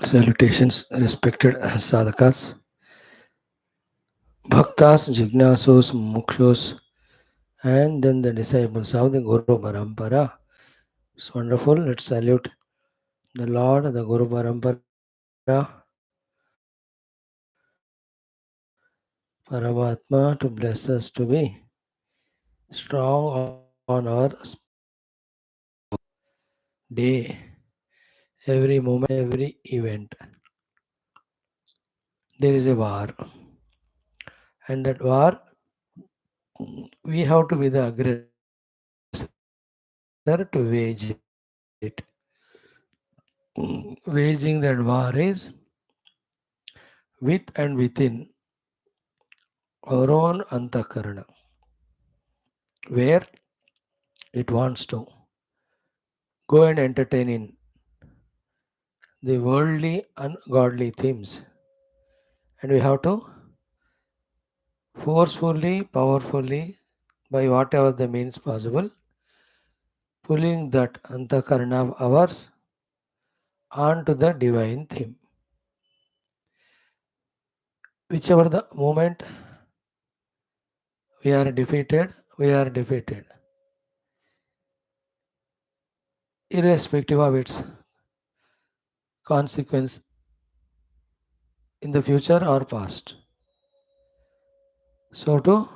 Salutations, respected sadhakas, bhaktas, jignasus, mukshus, and then the disciples of the Guru Parampara. It's wonderful. Let's salute the Lord, the Guru Parampara, Paramatma to bless us to be strong on our day, every moment, every event. There is a war, and that war we have to be the aggressor to wage it. Waging that war is with and within our own antakarana, where it wants to go and entertain in the worldly, ungodly themes. And we have to forcefully, powerfully, by whatever the means possible, pulling that antakarana of ours onto the divine theme. Whichever the moment we are defeated, we are defeated, irrespective of its consequence in the future or past. So, to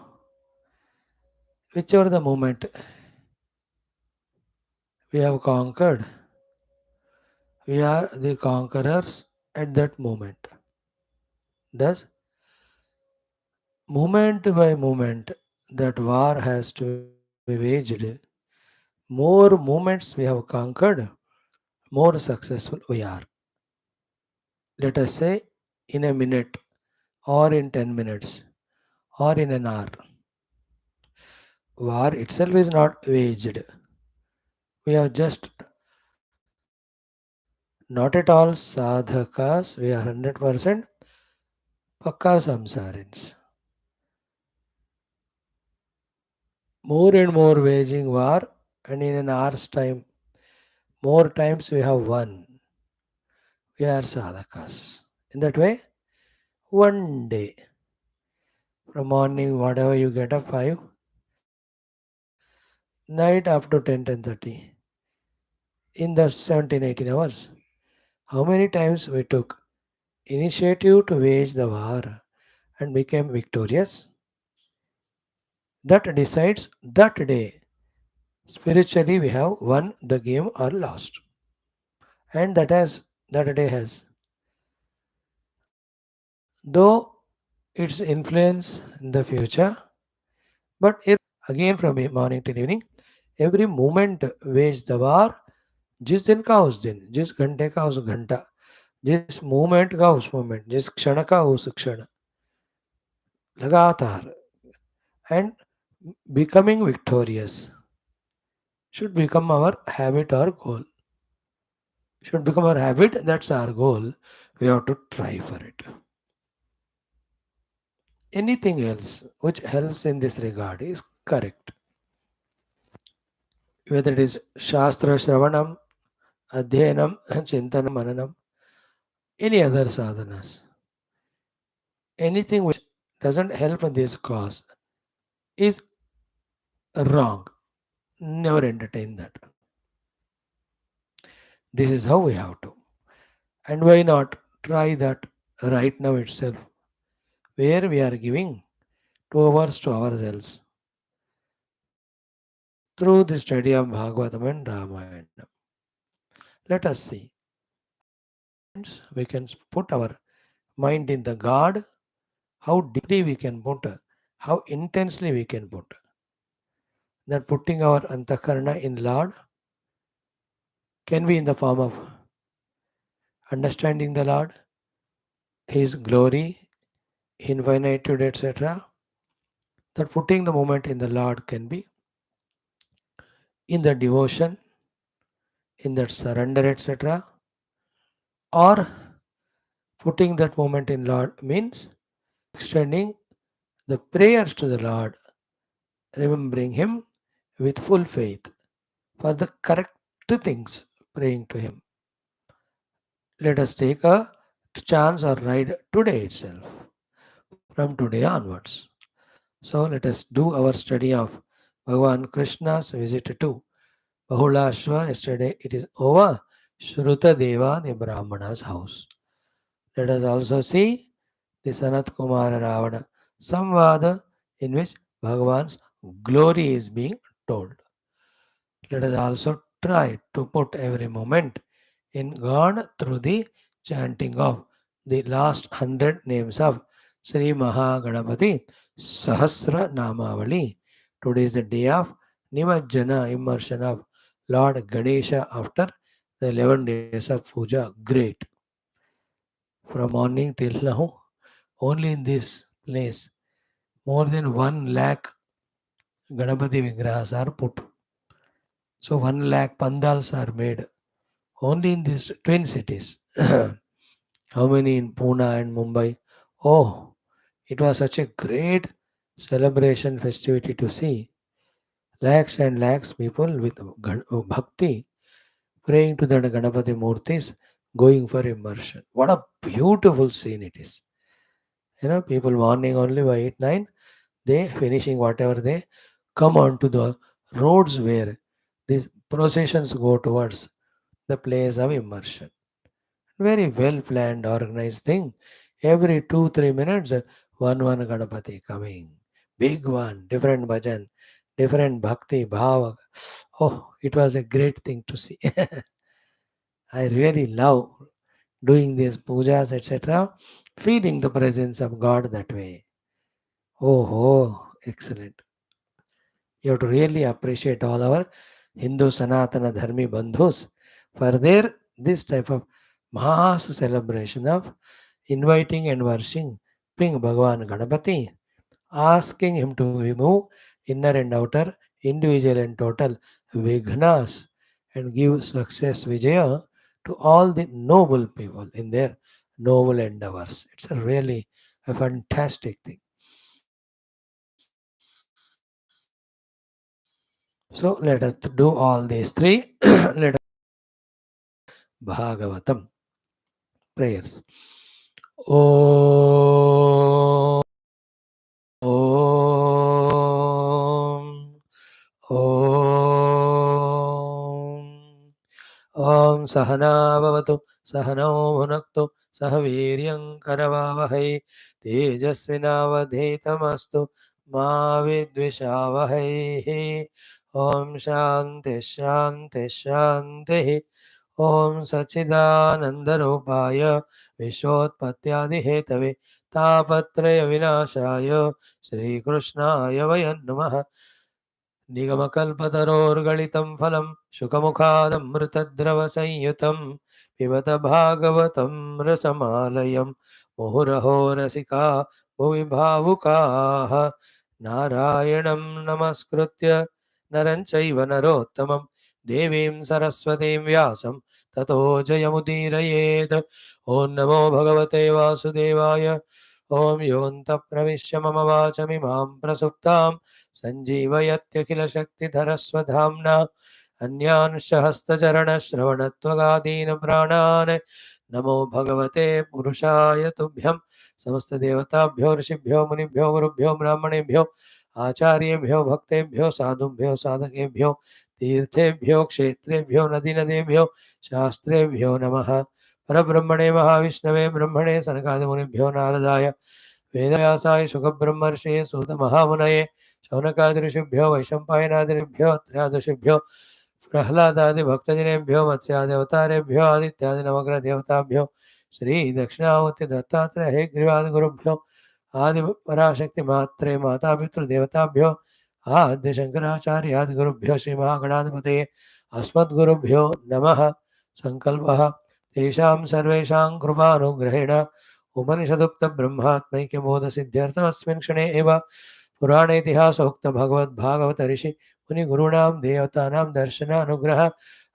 whichever the moment we have conquered, we are the conquerors at that moment. Thus, moment by moment, that war has to be waged. More moments we have conquered, more successful we are. Let us say in a minute, or in 10 minutes, or in an hour. War itself is not waged. We have just not at all sadhakas, we are 100% pakka samsarins. More and more waging war, and in an hour's time, more times we have won. We are sadhakas. In that way, one day, from morning, whatever you get up 5, night after 10:30, in the 17-18 hours, how many times we took initiative to wage the war and became victorious? That decides that day. Spiritually, we have won the game or lost. And that day has. Though its influence in the future, but again from morning till evening, every moment wage the war, जिस दिन का उस दिन, जिस घंटे का उस घंटा, जिस मोमेंट का उस मोमेंट, जिस क्षण का उस क्षण, लगातार, and becoming victorious should become our habit or goal. Should become our habit, that's our goal. We have to try for it. Anything else which helps in this regard is correct. Whether it is Shastra Shravanam, Adhyanam, Chintanam, Mananam, any other sadhanas. Anything which doesn't help in this cause is wrong. Never entertain that. This is how we have to. And why not try that right now itself, where we are giving 2 hours to ourselves through the study of Bhagavatam and Ramayana. Let us see how we can put our mind in the God, how deeply we can put, how intensely we can put. That putting our antakarana in Lord can be in the form of understanding the Lord, His glory, infinitude, etc. That putting the moment in the Lord can be in the devotion, in that surrender, etc. Or putting that moment in Lord means extending the prayers to the Lord, remembering Him with full faith for the correct things, praying to Him. Let us take a chance or ride today itself, from today onwards. So let us do our study of Bhagavan Krishna's visit to Bahulashwa. Yesterday it is over. Shrutha Deva, the Brahmana's house. Let us also see the Sanat Kumara Ravana Samvada, in which Bhagavan's glory is being told. Let us also try to put every moment in God through the chanting of the last 100 names of Sri Maha Ganapati Sahasra Namavali. Today is the day of Nimajjana, immersion of Lord Ganesha after the 11 days of puja. Great. From morning till now, only in this place, more than 1 lakh Ganapati Vigrahas are put. So 1 lakh pandals are made only in these twin cities. How many in Pune and Mumbai? Oh, it was such a great celebration festivity to see. Lakhs and lakhs people with bhakti praying to the Ganapati Murtis, going for immersion. What a beautiful scene it is. People morning only by 8, 9, they finishing whatever they come onto the roads where these processions go towards the place of immersion. Very well planned, organized thing. Every 2-3 minutes, one Ganapati coming. Big one, different bhajan, different bhakti, bhava. Oh, it was a great thing to see. I really love doing these pujas, etc., feeling the presence of God that way. Excellent. You have to really appreciate all our Hindu Sanatana Dharmi Bandhus for their this type of mass celebration of inviting and worshiping Bhagavan Ganapati, asking him to remove inner and outer, individual and total vignas and give success vijaya to all the noble people in their noble endeavors. It's a really a fantastic thing. So let us do all these three. Let us Bhagavatam prayers. Om Om Om Om Sahana Bhavatu Sahano Bhunaktu Sahaviryam Karavavahai Tejasvinavadhetamastu Ma Vidvishavahai Om Shanti Shanti Shanti Om Sachidanandarupaya Vishwotpatyadihetave Tapatraya Vinashaya Sri Krishnaya Vayan Namaha निगमकल्पतरोर्गलितं फलं शुकमुखादमृतद्रवसंयुतं पिबत भागवतं रसमालयं मुहुरहो रसिका भुवि भावुकाः नारायणं नमस्कृत्य नरं चैव नरोत्तमं देवीं सरस्वतीं व्यासं ततो जयमुदीरयेत् ॐ नमो भगवते वासुदेवाय ॐ योऽन्तः प्रविश्य मम वाचमिमां प्रसुप्तां सञ्जीवयत्यखिलशक्तिधरस्वधाम्ना अन्यांश्च हस्तचरणश्रवणत्वगादीन् प्राणान् नमो भगवते पुरुषाय तुभ्यं समस्तदेवताभ्यो ऋषिभ्यो मुनिभ्यो गुरुभ्यो ब्राह्मणेभ्यो आचार्येभ्यो भक्तेभ्यो साधुभ्यो साधकेभ्यो तीर्थेभ्यो क्षेत्रेभ्यो नदीनदेभ्यो शास्त्रेभ्यो नमः परब्रह्मणे महाविष्णवे ब्रह्मणे सनकादिमुनिभ्यो नारदाय वेदव्यासाय शुकब्रह्मर्षये सूतमहामुनये शौनकादिऋषिभ्यो वैशम्पायनादिभ्यो अत्र्यादृषिभ्यो प्रह्लादादिभक्तजनेभ्यो मत्स्यादिवतारेभ्यो आदित्यादिनवग्रहदेवताभ्यो श्रीदक्षिणामूर्तिदत्तात्रेय हेग्रीवादिगुरुभ्यो आदिपराशक्तिमात्रे मातापितृदेवताभ्यो आद्यशङ्कराचार्यादिगुरुभ्यो श्रीमहागणाधिपतये अस्मद्गुरुभ्यो नमः सङ्कल्पः तेषां सर्वेषां कृपानुग्रहेण उपनिषदुक्तब्रह्मात्मैक्यबोधसिद्ध्यर्थमस्मिन् क्षणे एव पुराणेतिहासोक्त भगवद्भागवत ऋषि मुनिगुरूणां देवतानां दर्शनानुग्रह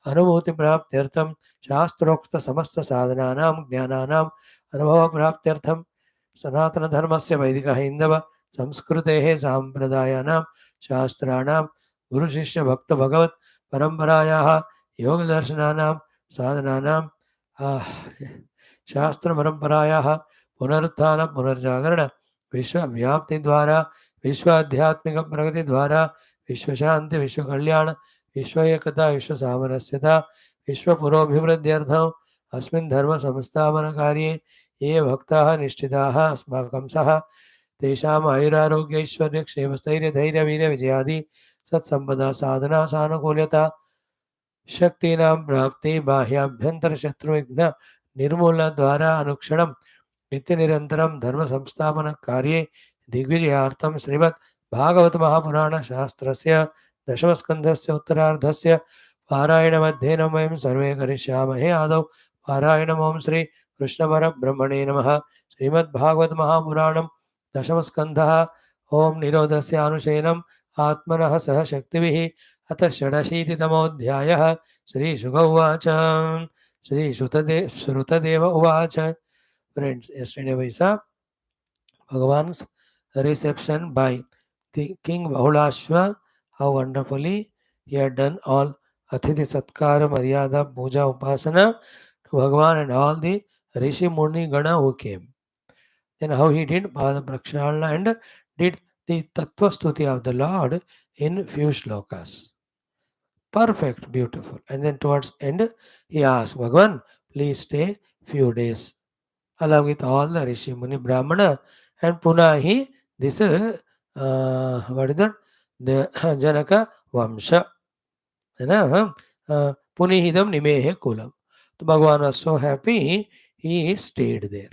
अनुभूतिप्राप्त्यर्थं शास्त्रोक्तसमस्तसाधनानां ज्ञानानाम् अनुभवप्राप्त्यर्थं सनातनधर्मस्य वैदिकहैन्दव संस्कृतेः साम्प्रदायानां शास्त्राणां गुरुशिष्यभक्तभगवत् परम्परायाः योगदर्शनानां साधनानां शास्त्रपरम्परायाः पुनरुत्थान पुनर्जागरण विश्वव्याप्तिद्वारा विश्वाध्यात्मिकप्रगतिद्वारा विश्वशान्ति विश्वकल्याण विश्व एकता विश्वसामरस्यता विश्वपुरोभिवृद्ध्यर्थम् अस्मिन् धर्मसंस्थापनकार्ये ये भक्ताः निष्ठिताः अस्माकं सह तेषाम् आयुरारोग्यैश्वर्यक्षेमस्थैर्यधैर्यवीर्यविजयादि सत्सम्पदा साधना सानुकूल्यता शक्तीनां प्राप्ति बाह्याभ्यन्तरशत्रुविघ्न निर्मूलनद्वारा अनुक्षणं नित्यनिरन्तरं धर्मसंस्थापनकार्ये दिग्विजयार्थं श्रीमद् भागवत महापुराण शास्त्रस्य दशमस्कन्धस्य उत्तरार्धस्य पारायणमध्येनं वयं सर्वे करिष्यामहे। आदौ पारायणम्। ओं श्री कृष्णपरब्रह्मणे नमः। श्रीमद्भागवत महापुराणं दशमस्कन्धः। ओं निरोधस्य अनुशयनम् आत्मनः सह शक्तिभिः। अथ षडशीतितमोऽध्यायः। श्रीशुक उवाच। श्रुतदेव उवाच। Friends, yesterday we saw Bhagavan's reception by the King Bahulashwa, how wonderfully he had done all Athithi Satkara, Maryada, Puja, Upasana to Bhagavan and all the Rishi Muni Gana who came. Then how he did Pada Prakshalna and did the Tattva Stuti of the Lord in few shlokas. Perfect, beautiful. And then towards end, he asked Bhagavan, please stay few days along with all the Rishi Muni Brahmana. And Punahi, this what is that? The Janaka Vamsha. Punihidam Nimehe Kulam. So Bhagavan was so happy, he stayed there.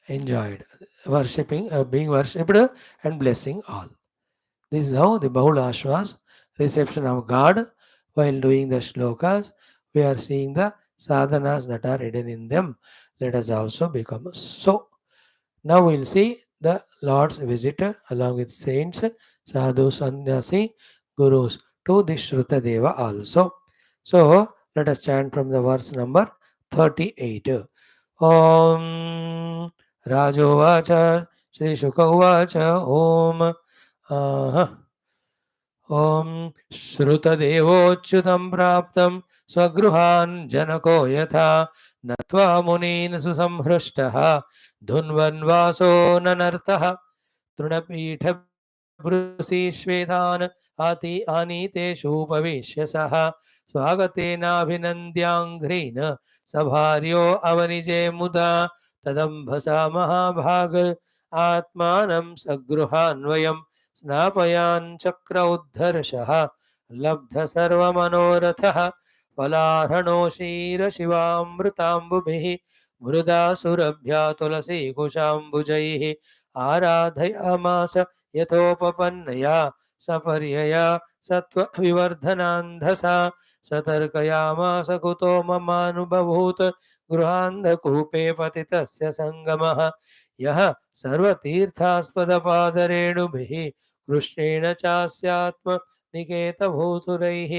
Enjoyed worshipping, being worshipped and blessing all. This is how the Bahulashwa's reception of God. While doing the shlokas, we are seeing the sadhanas that are hidden in them. Let us also become so. Now we will see the Lord's visit along with saints, sadhu, sannyasi, gurus to the SHRUTHA also. So let us chant from the verse number 38. Om Rajovacha Shri Shuka Uvacha Om Om Shrutadevochutam Praptam Swagruhan Janako Yatha Natva Munin Susamhrishtaha Dhunvanvaso Nanartaha Trunapitha Shvetan Ati Aniteshu Pavishyasah Swagatenabhinandyangrina Sabharyo Avanije Muda Tadambhasa Mahabhag Atmanam Sagruhanvayam स्नापयान चक्र उद्धर्षः लब्ध सर्वमनोरथः फलार्हणो शीर शिवामृताम्बुभिः मृदा सुरभ्या तुलसी कुशाम्बुजैः आराधयामास यथोपपन्नया सपर्यया सत्त्वविवर्धनान्धसा सतर्कयामास कुतो ममानुभूत गृहान्धकूपे पतितस्य सङ्गमः यः सर्वतीर्थास्पदपादरेणुभिः कृष्णेन चास्यात्म निकेतभूतुरैः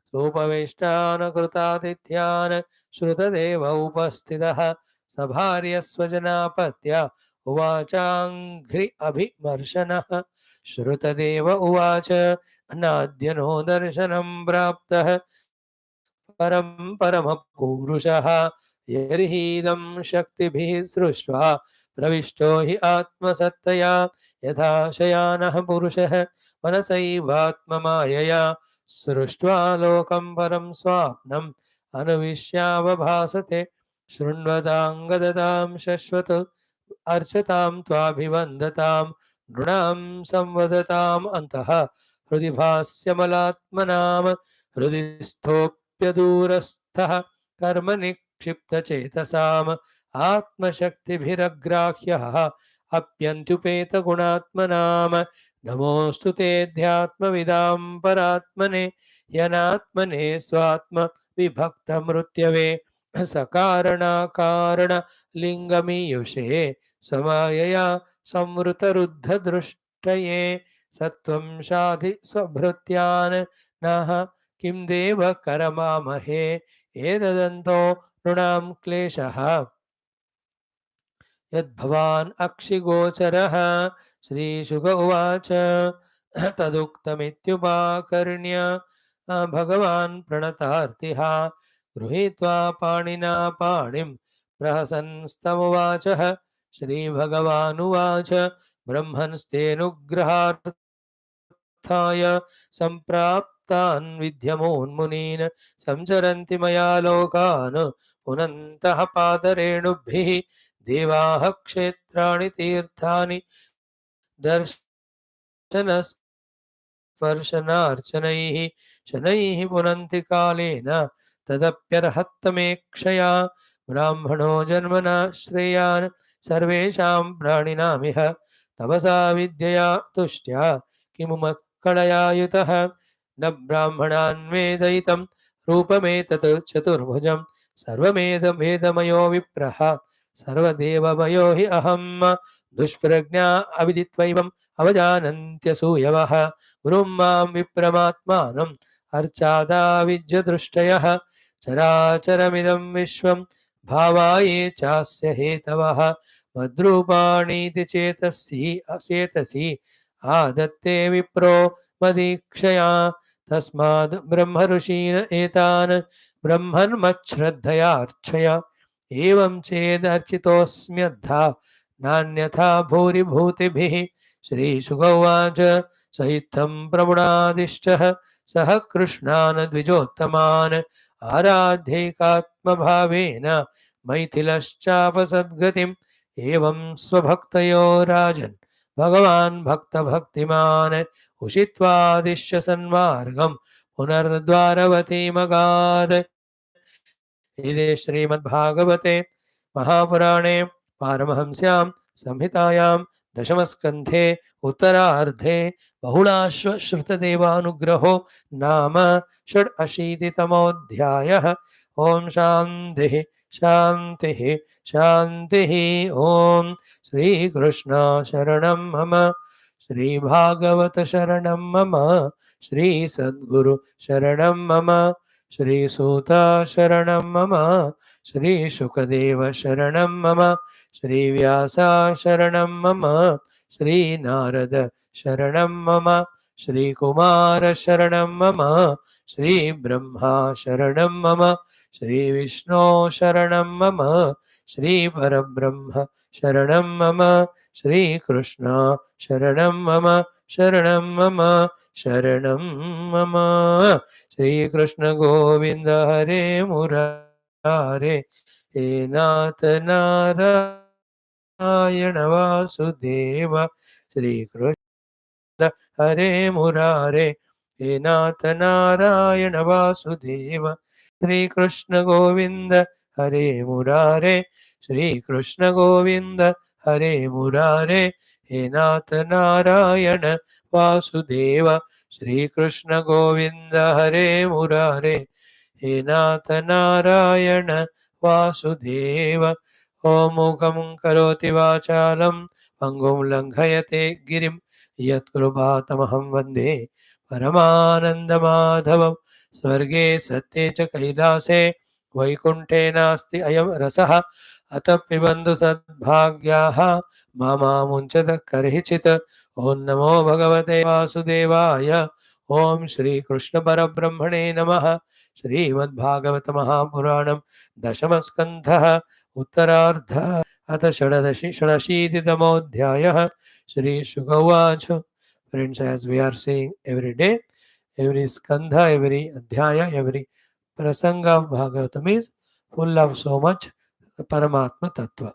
सोपवेष्टानकृतातिथ्यान् श्रुतदेव उपस्थितः सभार्यस्वजनापत्या उवाचाङ्घ्रि अभिमर्शनः श्रुतदेव उवाच नाद्यनो दर्शनं प्राप्तः परमपुरुषः यर्हीदं शक्तिभिः सृष्ट्वा प्रविष्टो हि आत्मसत्तया यथा शयानः पुरुषः मनसैवात्ममायया सृष्ट्वा लोकं परं स्वाप्नम् अनुविश्यावभासते शृण्वतां शश्वत अर्चतां त्वाभिवन्दतां नृणां संवदताम् अन्तः हृदि भास्यमलात्मनां हृदि स्थोप्यदूरस्थः कर्म निक्षिप्तचेतसाम् आत्मशक्तिभिरग्राह्यः अप्यन्त्युपेतगुणात्मनां नमोऽस्तु तेऽध्यात्मविदां परात्मने ह्यनात्मने स्वात्म विभक्तमृत्यवे सकारणाकारणलिङ्गमीयुषे समायया संवृतरुद्धदृष्टये सत्वं शाधि स्वभृत्यान् नः किं देव करमामहे एतदन्तो नृणां क्लेशः यद्भवान् अक्षिगोचरः श्रीशुक उवाच तदुक्तमित्युपाकर्ण्य भगवान् प्रणतार्तिः गृहीत्वा पाणिना पाणिं प्रहसन्स्तमुवाचः श्रीभगवानुवाच ब्रह्मन्स्तेऽनुग्रहार्थाय सम्प्राप्तान् विद्यमोन्मुनीन् संचरन्ति मया लोकान् पुनन्तः पादरेणुभिः देवाः क्षेत्राणि तीर्थानि दर्शनस्पर्शनार्चनैः शनैः पुनन्ति कालेन तदप्यर्हत्तमेक्षया ब्राह्मणो जन्मना श्रेयान् सर्वेषां प्राणिनामिह तपसा विद्यया तुष्ट्या किमु मत्कळयायुतः न ब्राह्मणान् वेदयितं रूपमेतत् चतुर्भुजं सर्वमेदमेदमयो विप्रः सर्वदेवमयो हि अहम् दुष्प्रज्ञा अविदित्वैवम् अवजानन्त्यसूयवः गुरुं मां विप्रमात्मानम् अर्चादाविज्यदृष्टयः चराचरमिदं विश्वं भावाये चास्य हेतवः मद्रूपाणीति चेतसि आदत्ते विप्रो मदीक्षया तस्माद् ब्रह्म ऋषीन् एतान् ब्रह्मन्मच्छ्रद्धयार्चय एवं चेदर्चितोऽस्म्यद्धा नान्यथा भूरिभूतिभिः श्रीशुकौवाच स इत्थं प्रमुणादिष्टः सः कृष्णान् द्विजोत्तमान् आराध्यैकात्मभावेन मैथिलश्चापसद्गतिम् एवं स्वभक्तयो राजन् भगवान् भक्तभक्तिमान् उषित्वादिश्य सन्मार्गं पुनर्द्वारवतीमगात् इति श्रीमद्भागवते महापुराणे पारमहंस्यां संहितायां दशमस्कन्धे उत्तरार्धे बहुलाश्वश्रुतदेवानुग्रहो नाम षडशीतितमोऽध्यायः। ॐ शान्तिः शान्तिः शान्तिः। ॐ श्रीकृष्ण शरणं मम, श्रीभागवत शरणं मम, श्रीसद्गुरु शरणं मम, श्रीसूत शरणं मम, श्रीशुकदेव शरणं मम, श्रीव्यास शरणं मम, श्रीनारद शरणं मम, श्रीकुमार शरणं मम, श्रीब्रह्मा शरणं मम, श्रीविष्णु शरणं मम, श्रीपरब्रह्म शरणं मम, श्रीकृष्ण शरणं मम, शरणं मम, शरणं मम। श्रीकृष्ण गोविंद हरे मुरारे, हे नाथ नारायण वासुदेव। श्रीकृष्ण हरे मुरारे, हे नाथ नारायण वासुदेव। श्रीकृष्ण गोविंद हरे मुरारे, श्रीकृष्ण गोविंद हरे मुरारे, हे नाथ नारायण वासुदेव। श्रीकृष्ण गोविंद हरे मुरारे, हे नाथ नारायण वासुदेव। ॐ मूकं करोति वाचालं पङ्गुं लङ्घयते गिरिं यत्कृपातमहं वन्दे परमानन्दमाधवं। स्वर्गे सत्ये च कैलासे वैकुण्ठे नास्ति अयं रसः अतः पिबन्तु सद्भाग्याः मामुञ्चतः कर्हिचित्। ॐ नमो भगवते वासुदेवाय। ॐ श्रीकृष्ण परब्रह्मणे नमः। श्रीमद्भागवत महापुराणं दशमस्कन्धः उत्तरार्धः अथ षडशीतितमोऽध्यायः। श्रीशुक उवाच। Friends, as we are saying every day, every skandha, every adhyaya, every prasanga of Bhagavatam is full of so much Paramatma Tattva.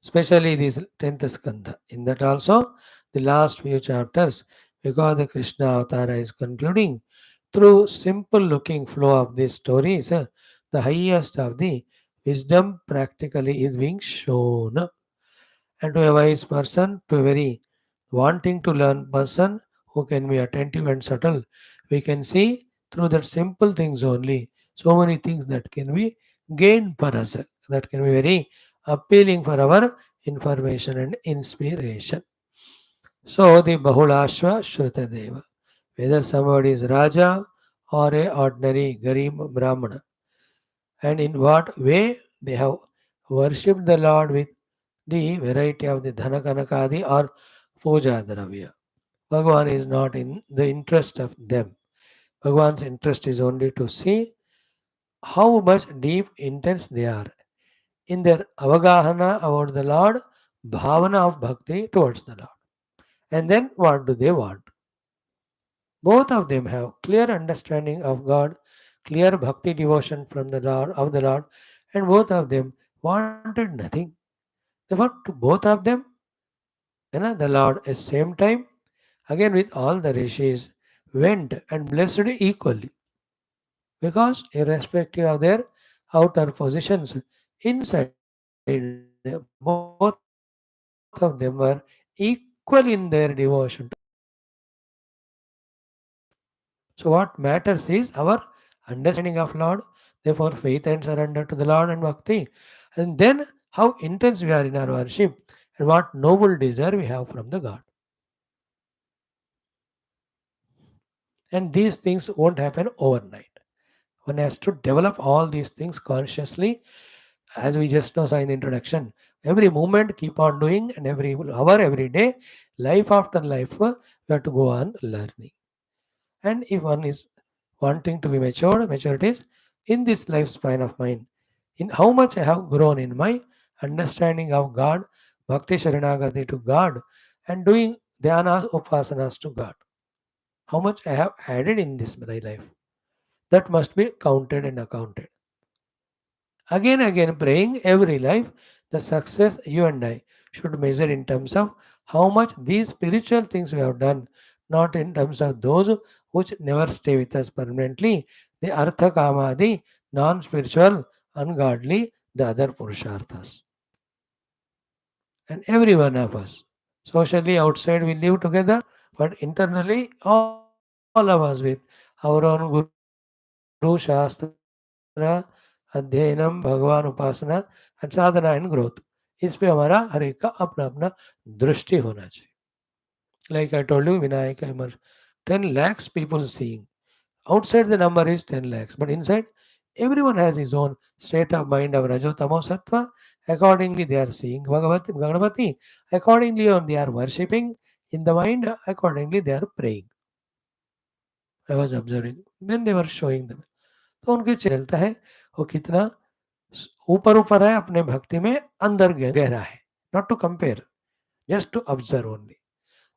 Especially this 10th skandha. In that also, the last few chapters, because the Krishna Avatara is concluding, through simple looking flow of these stories, the highest of the wisdom practically is being shown. And to a wise person, to a very wanting to learn person who can be attentive and subtle, we can see through that simple things only so many things that can be gained for us, that can be very appealing for our information and inspiration. So the Bahulashwa Shrutadeva, whether somebody is Raja or a ordinary Garib Brahmana, and in what way they have worshipped the Lord with the variety of the Dhanakanakadi or Puja Dravya. Bhagavan is not in the interest of them. Bhagwan's interest is only to see how much deep intense they are in their avagahana about the Lord, bhavana of bhakti towards the Lord. And then what do they want? Both of them have clear understanding of God, clear bhakti devotion from the Lord of the Lord, and both of them wanted nothing. Therefore, to both of them, the Lord at same time, again with all the rishis, went and blessed equally. Because irrespective of their outer positions, inside both of them were equal in their devotion to the Lord. So what matters is our understanding of Lord, therefore faith and surrender to the Lord and bhakti. And then how intense we are in our worship and what noble desire we have from the God. And these things won't happen overnight. One has to develop all these things consciously, as we just now saw in the introduction. Every moment keep on doing, and every hour, every day, life after life, we have to go on learning. And if one is wanting to be matured, maturity is in this lifespan of mine, in how much I have grown in my understanding of God, bhakti sharanagati to God, and doing dhyanas, upasanas to God. How much I have added in this my life. That must be counted and accounted. Again, praying every life, the success you and I should measure in terms of how much these spiritual things we have done, not in terms of those which never stay with us permanently, the artha kama, the non spiritual, ungodly, the other purusharthas. And every one of us, socially outside we live together, but internally, all of us with our own Guru Shastra, Adhyanam, Bhagavan Upasana, and Sadhana and growth. इस पे हमारा हर एक का अपना अपना दृष्टि होना चाहिए. Like I told you, Vinayaka emerged. 10 lakhs people seeing. Outside the number is 10 lakhs, but inside everyone has his own state of mind of Rajo Tamo Sattva. Accordingly, they are seeing Bhagavati. Accordingly, they are worshipping in the mind. Accordingly, they are praying. I was observing. Then they were showing them. तो उनके चलता है वो कितना ऊपर ऊपर है अपने भक्ति में अंदर गहरा है not to compare just to observe only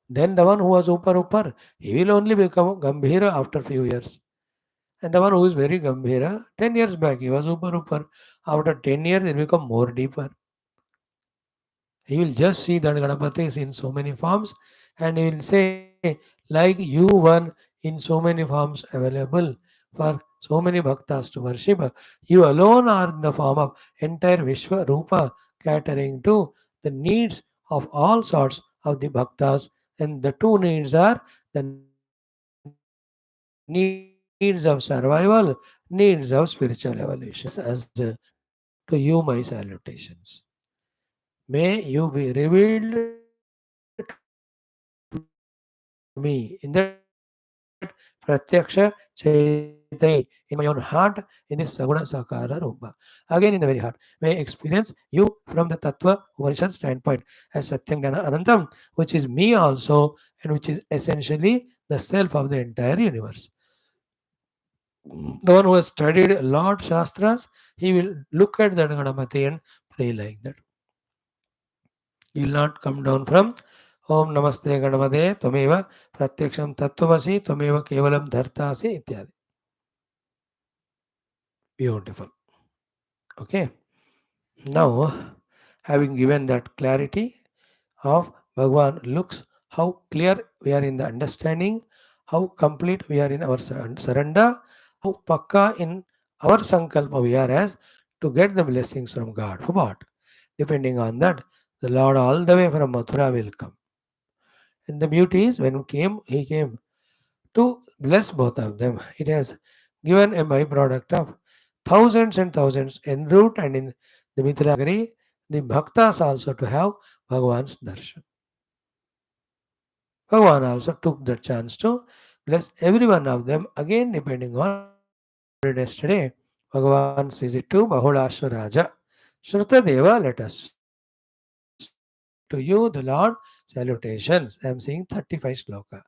then the one who was upar, he will only become Gambhira after few years. And the one who is very Gambhira, 10 years back, he was upar. After 10 years, he will become more deeper. He will just see that Ganapati is in so many forms and he will say, like you one in so many forms available for so many bhaktas to worship, you alone are in the form of entire Vishwa Rupa, catering to the needs of all sorts of the bhaktas. And the two needs are the needs of survival, needs of spiritual evolution. This as to you my salutations. May you be revealed to me in that Pratyaksha Chaitanya, in my own heart, in this Saguna Sakara Rupa. Again, in the very heart, may experience you from the Tattva Upanishad standpoint as Satyam Jnana Anantam, which is me also, and which is essentially the self of the entire universe. The one who has studied Lord Shastras, he will look at that Ganapati and pray like that. He will not come down from Om Namaste Ganamade Twameva Pratyaksham Tattvasi Twameva Kevalam Dhartasi ityadi. Beautiful. Okay. Now, having given that clarity of Bhagwan looks how clear we are in the understanding, how complete we are in our surrender, how pakka in our sankalpa we are as to get the blessings from God. For what? Depending on that, the Lord all the way from Mathura will come. And the beauty is when he came to bless both of them. It has given a byproduct of thousands and thousands en route and in the Mithilagiri, the bhaktas also to have Bhagavan's darshan. Bhagavan also took the chance to bless every one of them again depending on yesterday. Bhagavan's visit to Bahulashwa Raja. Shrutha Deva, let us to you the Lord salutations. I am saying 35 sloka.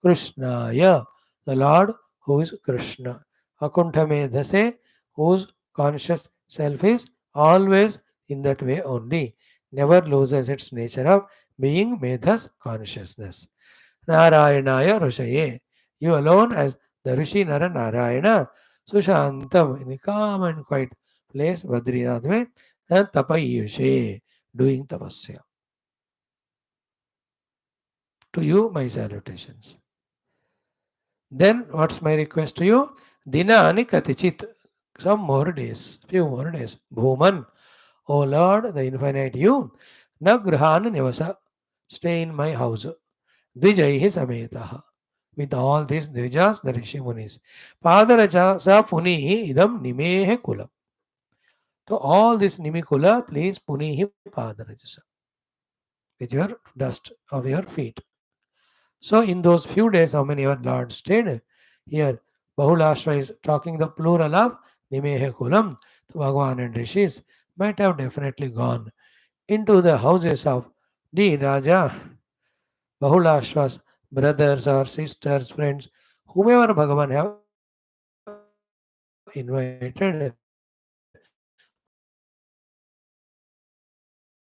KRISHNAYA, the Lord who is Krishna. Akuntha Medhase, whose conscious self is always in that way only, never loses its nature of being Medhas consciousness. Narayanaya Rishaye, you alone as the Rishi Nara Narayana, Sushantam, in a calm and quiet place, Badrinath way, and Tapayushe, doing tapasya. To you, my salutations. Then, what's my request to you? Dinani Katichit, some more days, few more days. Bhuman, O Lord, the infinite you, Nagrahan Nivasa, stay in my house. Dvijaihi Sametaha. With all these Dvijas, the Rishi Munis. Padaraja sa punihi idam nimehe kulam. So all this nimikula, please punihi padarajasa. With your dust of your feet. So in those few days, how many our Lord stayed here? Bahulashwa is talking the plural of Nimehe Kulam. So Bhagavan and Rishis might have definitely gone into the houses of the Raja, Bahulashwa's brothers or sisters, friends, whomever Bhagavan have invited.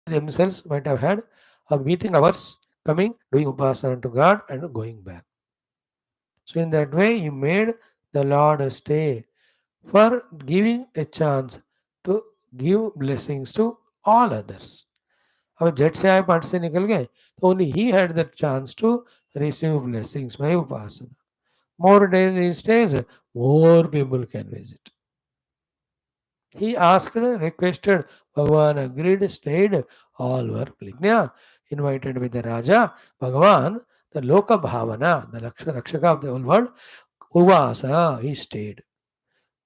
They themselves might have had a meeting hours coming, doing upasana to God and going back. So in that way, he made the Lord stay for giving a chance to give blessings to all others. अब झट से आए पाठ से निकल गए तो only he had the chance to receive blessings by upasana. More days he stays, more people can visit. He asked, requested, Bhagavan agreed, stayed, all were pleased. Yeah, invited with the Raja, Bhagavan, the Loka Bhavana, the Rakshaka of the whole world, Uvasa, he stayed.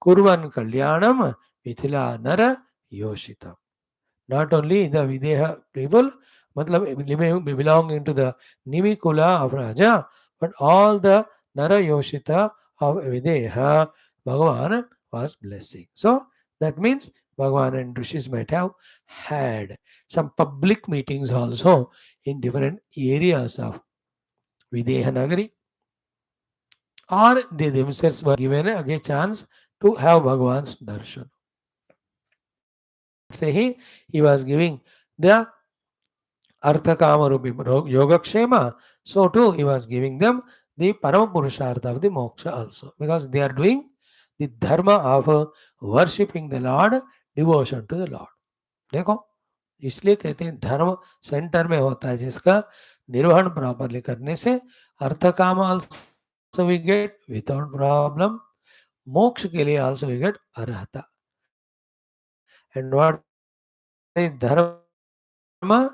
Kurvan Kalyanam, Mithila Nara, Yoshita. Not only the Videha people, belonging to the Nimikula of Raja, but all the Nara Yoshita of Videha, Bhagavan was blessing. So that means Bhagavan and Rishis might have had some public meetings also in different areas of Videha Nagari, or they themselves were given a chance to have Bhagavan's darshan. Say he was giving the Arthakama Rupi Yogakshema, so too he was giving them the Parama Purushartha of the Moksha also. Because they are doing the dharma of worshipping the Lord, devotion to the Lord. देखो इसलिए कहते हैं धर्म centre में होता है जिसका निर्वहन प्रॉपरली करने से artha kama also we get without problem moksha के लिए आल्सो वी गेट अर्हता and what is dharma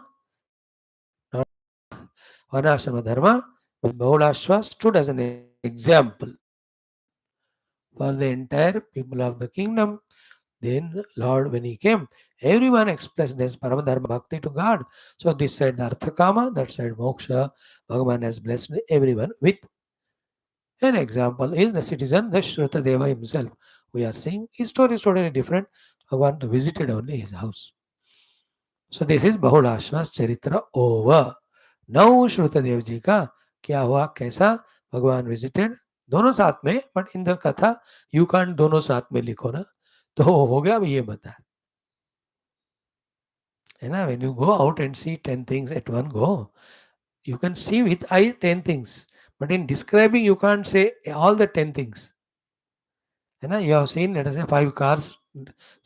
Varnashrama Dharma, Bahulashwa stood as an example for the entire people of the kingdom. Then, Lord, when He came, everyone expressed this Paramadharma Bhakti to God. So, this side the Arthakama, that side Moksha. Bhagavan has blessed everyone with an example. Is the citizen, the Shrutha Deva himself. We are seeing his story is totally different. Bhagavan visited only his house. So, this is Bahulashwa's Charitra over. नौ श्रुतदेव जी का क्या हुआ कैसा भगवान visited दोनों साथ में but in the कथा you can't दोनों साथ में लिखो ना तो हो गया अब ये बता है ना when you go out and see 10 things at one go you can see with eye 10 things but in describing you can't say all the 10 things है ना you have seen let us say 5 cars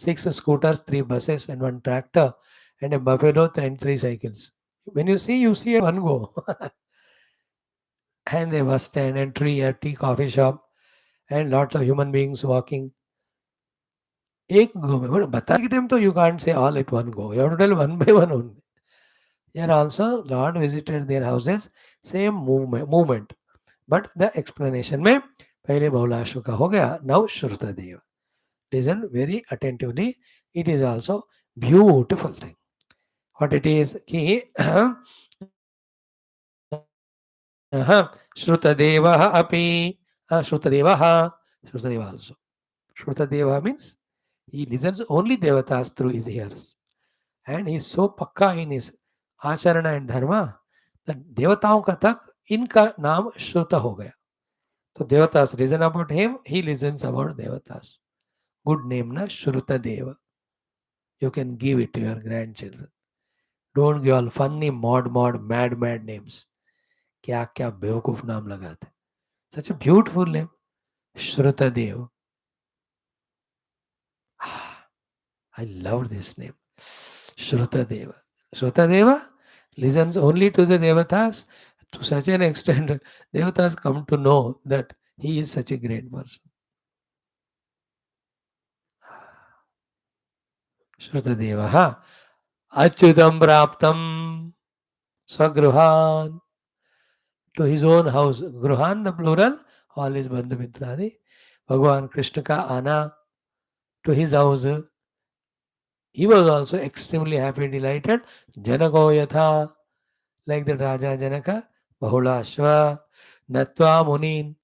6 scooters 3 buses and 1 tractor and a buffalo and 3 cycles when you see one go and a bus stand and tree, a tea coffee shop and lots of human beings walking. एक गो में but बता के time तो you can't say all at one go. You have to tell one by one only. Here also Lord visited their houses, same movement. But the explanation में पहले बहुलाश्व का हो गया. Now Shruta Deva. Listen very attentively. It is also beautiful thing. What it is कि Shrutadeva api Shrutadeva also. Shrutadeva means he listens only devatas through his ears. And he is so pakka in his acharana and dharma that देवताओं का तक इनका नाम श्रुत हो गया So Devatas listen about him, he listens about Devatas. Good name na Shruta Deva. You can give it to your grandchildren. Don't give all funny mad names. क्या क्या बेवकूफ नाम लगाते. Such a beautiful name. Shruta Deva. I love this name. Shruta Deva. Shruta Deva listens only to the Devatas to such an extent Devatas come to know that he is such a great person. Shruta Deva. Achyutam Praptam Swagruhan to his own house. Gruhan, the plural, all his Bandhu Mitradi. Bhagavan Krishna ka ana to his house. He was also extremely happy, delighted. Janako yatha, like the Raja Janaka, Bahulashwa, Natva Munin,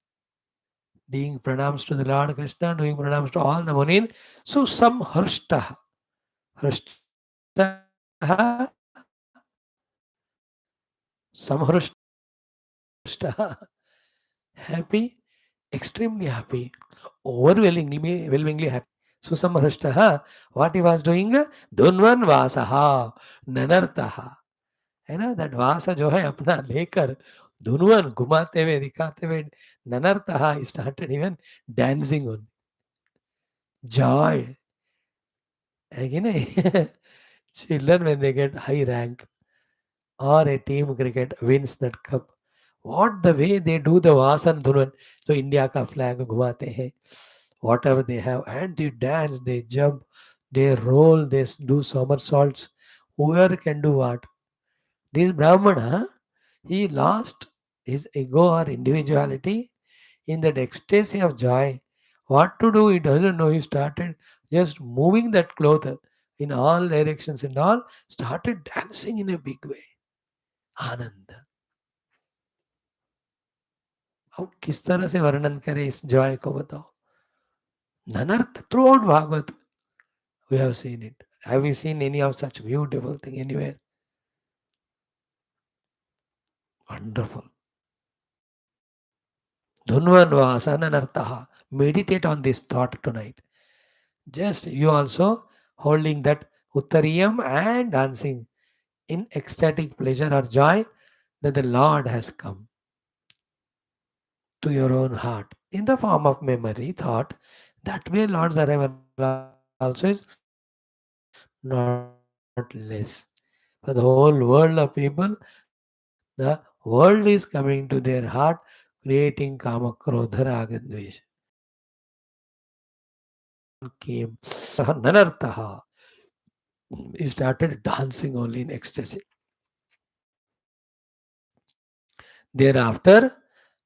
doing pranams to the Lord Krishna, doing pranams to all the Munin. So some Harshtaha. Harshtaha, some Harshtaha, happy, extremely happy, overwhelmingly happy. Susamharashtaha, what he was doing? Dhunvan vasaha, nanartaha. है ना that वासा जो है अपना लेकर धुनवन घुमाते हुए दिखाते हुए ननरतहा started even dancing on joy है कि नहीं. Children when they get high rank or a team cricket wins that cup. What the way they do the Vasan Dhunvan. So India ka flag घुमाते हैं. Whatever they have. And they dance, they jump, they roll, they do somersaults. Whoever can do what. This Brahmana, he lost his ego or individuality in that ecstasy of joy. What to do, he doesn't know. He started just moving that cloth in all directions and all, started dancing in a big way. आनंद. अब किस तरह से वर्णन करें इस joy को बताओ. ननर्थ throughout Bhagavat we have seen it. Have you seen any of such beautiful thing anywhere? Wonderful. धुन्वन वासननर्थः. Meditate on this thought tonight. Just you also holding that uttariyam and dancing in ecstatic pleasure or joy that the Lord has come to your own heart in the form of memory, thought. That way, Lord's arrival also is not less. For the whole world of people, the world is coming to their heart, creating kama, krodha, raga, dvesha. And Bhagavan came. Nanartaha. He started dancing only in ecstasy. Thereafter,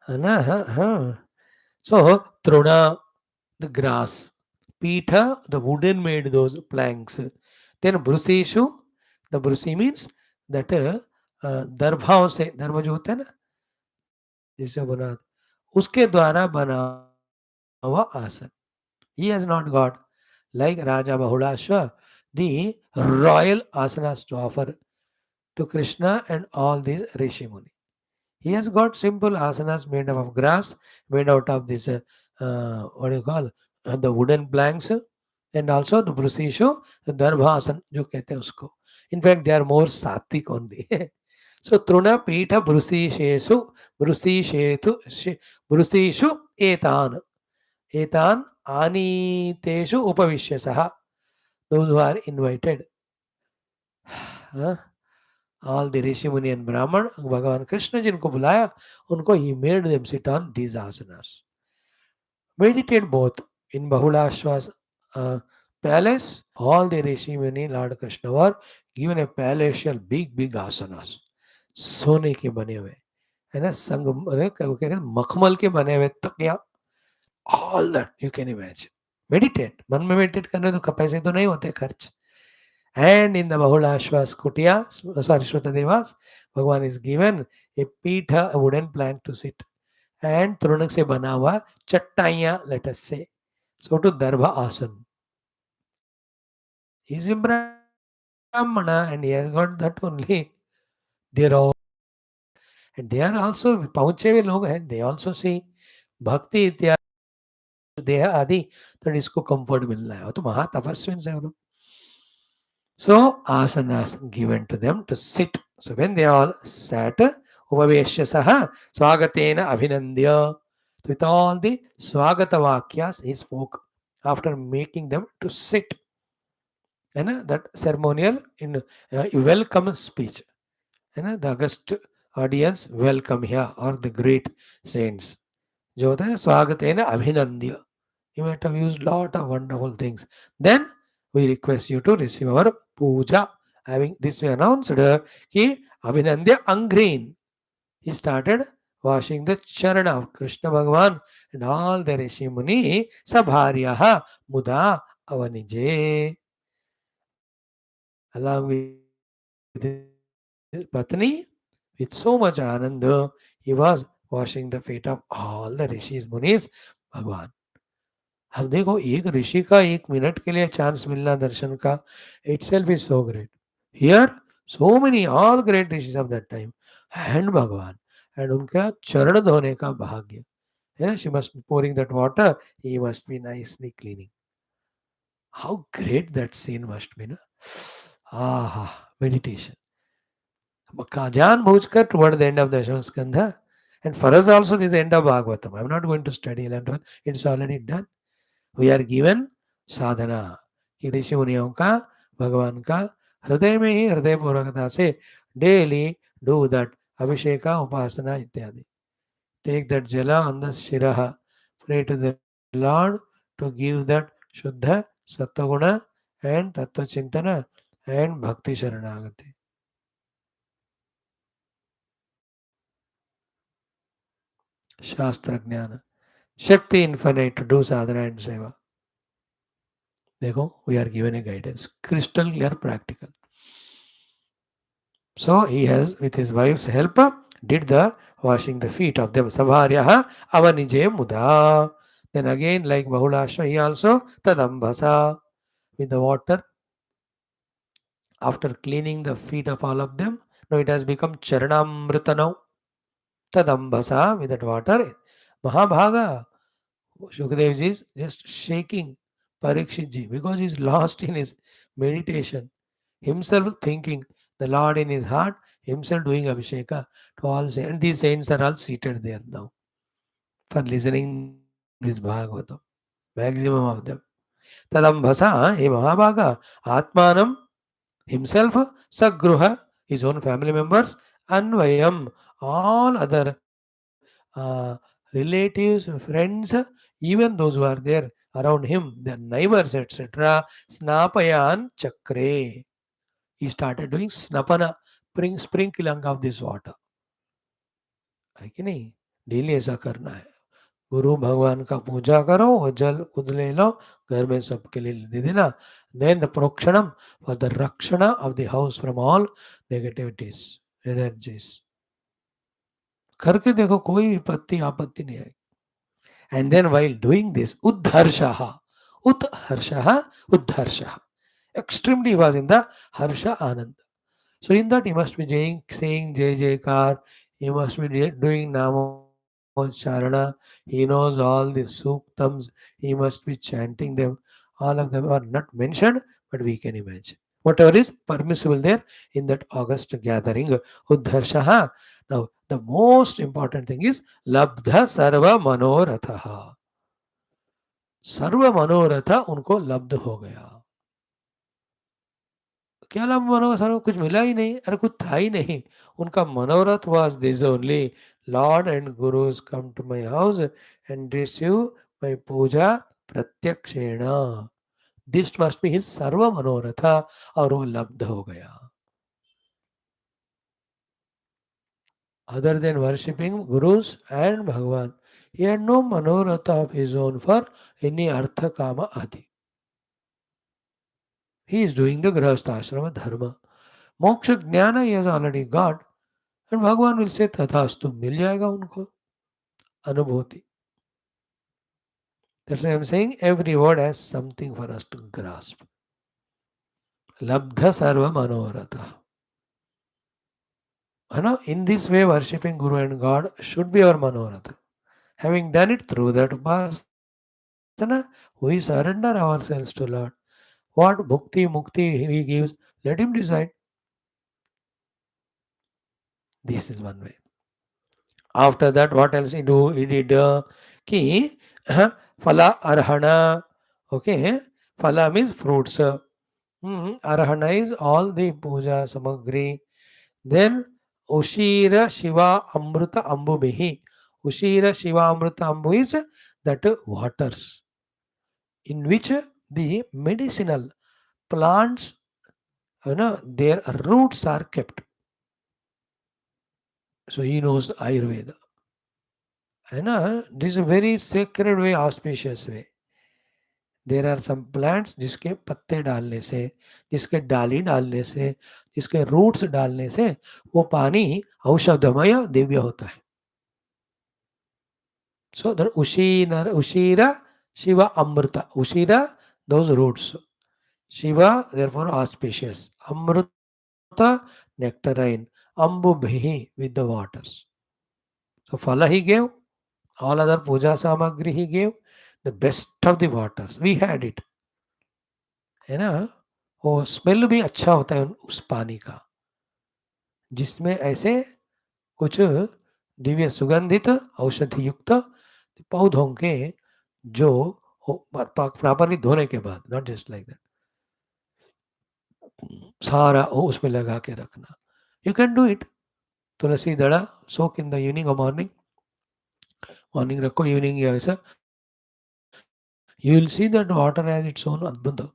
so Truna, the grass, Pitha, the wooden made those planks. Then Bruseshu, the Brusi means that दर्भाओं से दर्भ जो होता है ना जिससे बना उसके द्वारा बना हुआ आसन. He has not got like Raja Bahulashwa the royal asanas to offer to Krishna and all these Rishi Muni. He has got simple asanas made up of grass, made out of this, what do you call, the wooden planks, and also the brusisho, the darbha asan, जो कहते हैं उसको. In fact, they are more sattvic only. So, truna pita brusishu etan. Etan aniteshu upavishya saha. Those who are invited. Huh? All the Rishi Muni and Brahman, Bhagavan Krishna जिनको बुलाया, उनको he made them sit on these asanas. Meditate both in Bahulashwa's palace. All the Rishi Muni, Lord Krishna were given a palatial big asanas. सोने के बने हुए है ना संग मखमल के बने हुए तकिया. All that you can imagine. Meditate. मन में meditate करने तो पैसे तो नहीं होते खर्च. And in the Bahulashwa's Kutiya, Shruta Devas, Bhagavan is given a pitha, a wooden plank to sit. And Trunak se bana hua chattaiya, let us say. So to Darbha Asan. He is a Brahmana and he has got that only. They are all, and they are also, पहुंचे हुए लोग हैं, they also see. भक्ति इत्यादि देह आदि, तो इसको कंफर्ट मिलना है, वो तो महातपस्विन से वो। So asanas given to them to sit. So when they all sat, Upaveshya Saha Swagatena Abhinandya. With all the Swagata Vakyas, he spoke after making them to sit. And that ceremonial in welcome speech. And the august audience welcome here, or the great saints. जो होता है ना स्वागत है ना अभिनंद्य, you might have used lot of wonderful things. Then we request you to receive our puja. Having this we announced कि अभिनंद्य अंग्रेन. He started washing the charana of Krishna Bhagavan and all the Rishi Muni Sabharyaha Muda Avanije. Along with his Patni, with so much ananda, he was washing the feet of all the rishis, munis, भगवान. अब देखो एक ऋषि का 1 minute के लिए chance मिलना दर्शन का, itself is so great. Here so many all great rishis of that time and Bhagwan, and उनका चरण धोने का भाग्य है ना. She must pouring that water, he must be nicely cleaning. How great that scene must be ना. आहा, meditation. जानबूझकर toward the end of the Skandha, and for us also this is the end of Bhagavatam. I am not going to study 11, it's already done. We are given sadhana कि ऋषि मुनियों का भगवान का हृदय में ही हृदय पूर्वकता से daily do that abhisheka upasana इत्यादि. Take that jala on the shirah, pray to the lord to give that shuddha sattvaguna and तत्व चिंतन एंड भक्ति शरणागति. Shastra jnana shakti infinite to do sadhana and seva. देखो we are given a guidance, crystal clear, practical. So he has, with his wife's help, did the washing the feet of them. Sabharyaha avanije muda. Then again, like Bahulashwa, he also tadambhasa, with the water. After cleaning the feet of all of them, now it has become charanamrita now. Tadambhasa, with that water. Mahabhaga, Shukadevji is just shaking Parikshit ji because he is lost in his meditation. Himself thinking, the Lord in his heart, himself doing Abhisheka to all saints. And these saints are all seated there now for listening this Bhagavatam. Maximum of them. Tadambhasa, he Mahabhaga, Atmanam, himself, Sagruha, his own family members, Anvayam, all other relatives, friends, even those who are there around him, their neighbors, etc. Snapayan Chakre. He started doing snapana, sprinkling of this water. है कि नहीं? Daily ऐसा करना है. गुरु भगवान का पूजा करो और जल खुद ले लो, घर में सबके लिए दे देना. Then the प्रोक्षणम for the rakshana of the house from all negativities, energies. करके देखो कोई विपत्ति आपत्ति नहीं आएगी. And then while doing this, Uddharshaha, Uddharshaha. Extremely he was in the Harsha Anand. So in that he must be saying Jai Jaikar, he must be doing Namocharana, he knows all the Suktams, he must be chanting them. All of them are not mentioned, but we can imagine. Whatever is permissible there in that August gathering, Uddharshaha. Now, the most important thing is Labdha Sarva Manoratha. सर्व मनोरथ उनको लब्ध हो गया. क्या लाभ मनोरथ, सर्व कुछ मिला ही नहीं, अरे कुछ था ही नहीं. उनका मनोरथ was this only, lord and gurus come to my house and receive my puja प्रत्यक्षेण. दिस मस्ट बी हिज सर्व मनोरथ, और वो लब्ध हो गया. Other than worshipping gurus and Bhagwan, he had no manoratha of his own for any artha kama adi. He is doing the grahasthashrama dharma. Moksha jnana he has already got, and Bhagavan will say tathastu, मिल जाएगा उनको अनुभूति. That's why I am saying every word has something for us to grasp. Labdha sarva manoratha. In this way, worshipping Guru and God should be our manoratha. Having done it through that upasana, we surrender ourselves to Lord. What bhukti, mukti He gives, let Him decide. This is one way. After that, what else he do? He did ki phala arhana. Okay, phala means fruits. Arhana is all the puja samagri. Then Ushira Shiva Amruta Ambubihi. Ushira Shiva Amruta Ambu is that waters in which the medicinal plants, their roots are kept. So he knows Ayurveda. This is a very sacred way, auspicious way. There are some plants जिसके पत्ते डालने से, जिसके डाली डालने से, जिसके roots डालने से वो पानी औषधमय दिव्य होता है. So the Ushira Shiva Amrita. Ushira, those roots. Shiva, therefore auspicious. Amrita, nectarine. Ambubhi, with the waters. So Phala he gave. All other puja samagri he gave. The best of the waters. We had it. है ना. वो smell भी अच्छा होता है उस पानी का, जिसमें ऐसे कुछ दिव्य सुगंधित औषधि युक्त पौधों के जो प्रॉपरली धोने के बाद, नॉट जस्ट लाइक दैट, सारा वो उसमें लगा के रखना. You can do it. Tulsi Dara soak in the evening और मॉर्निंग. मॉर्निंग रखो, इवनिंग या ऐसा. You will see that water has its own अद्भुत.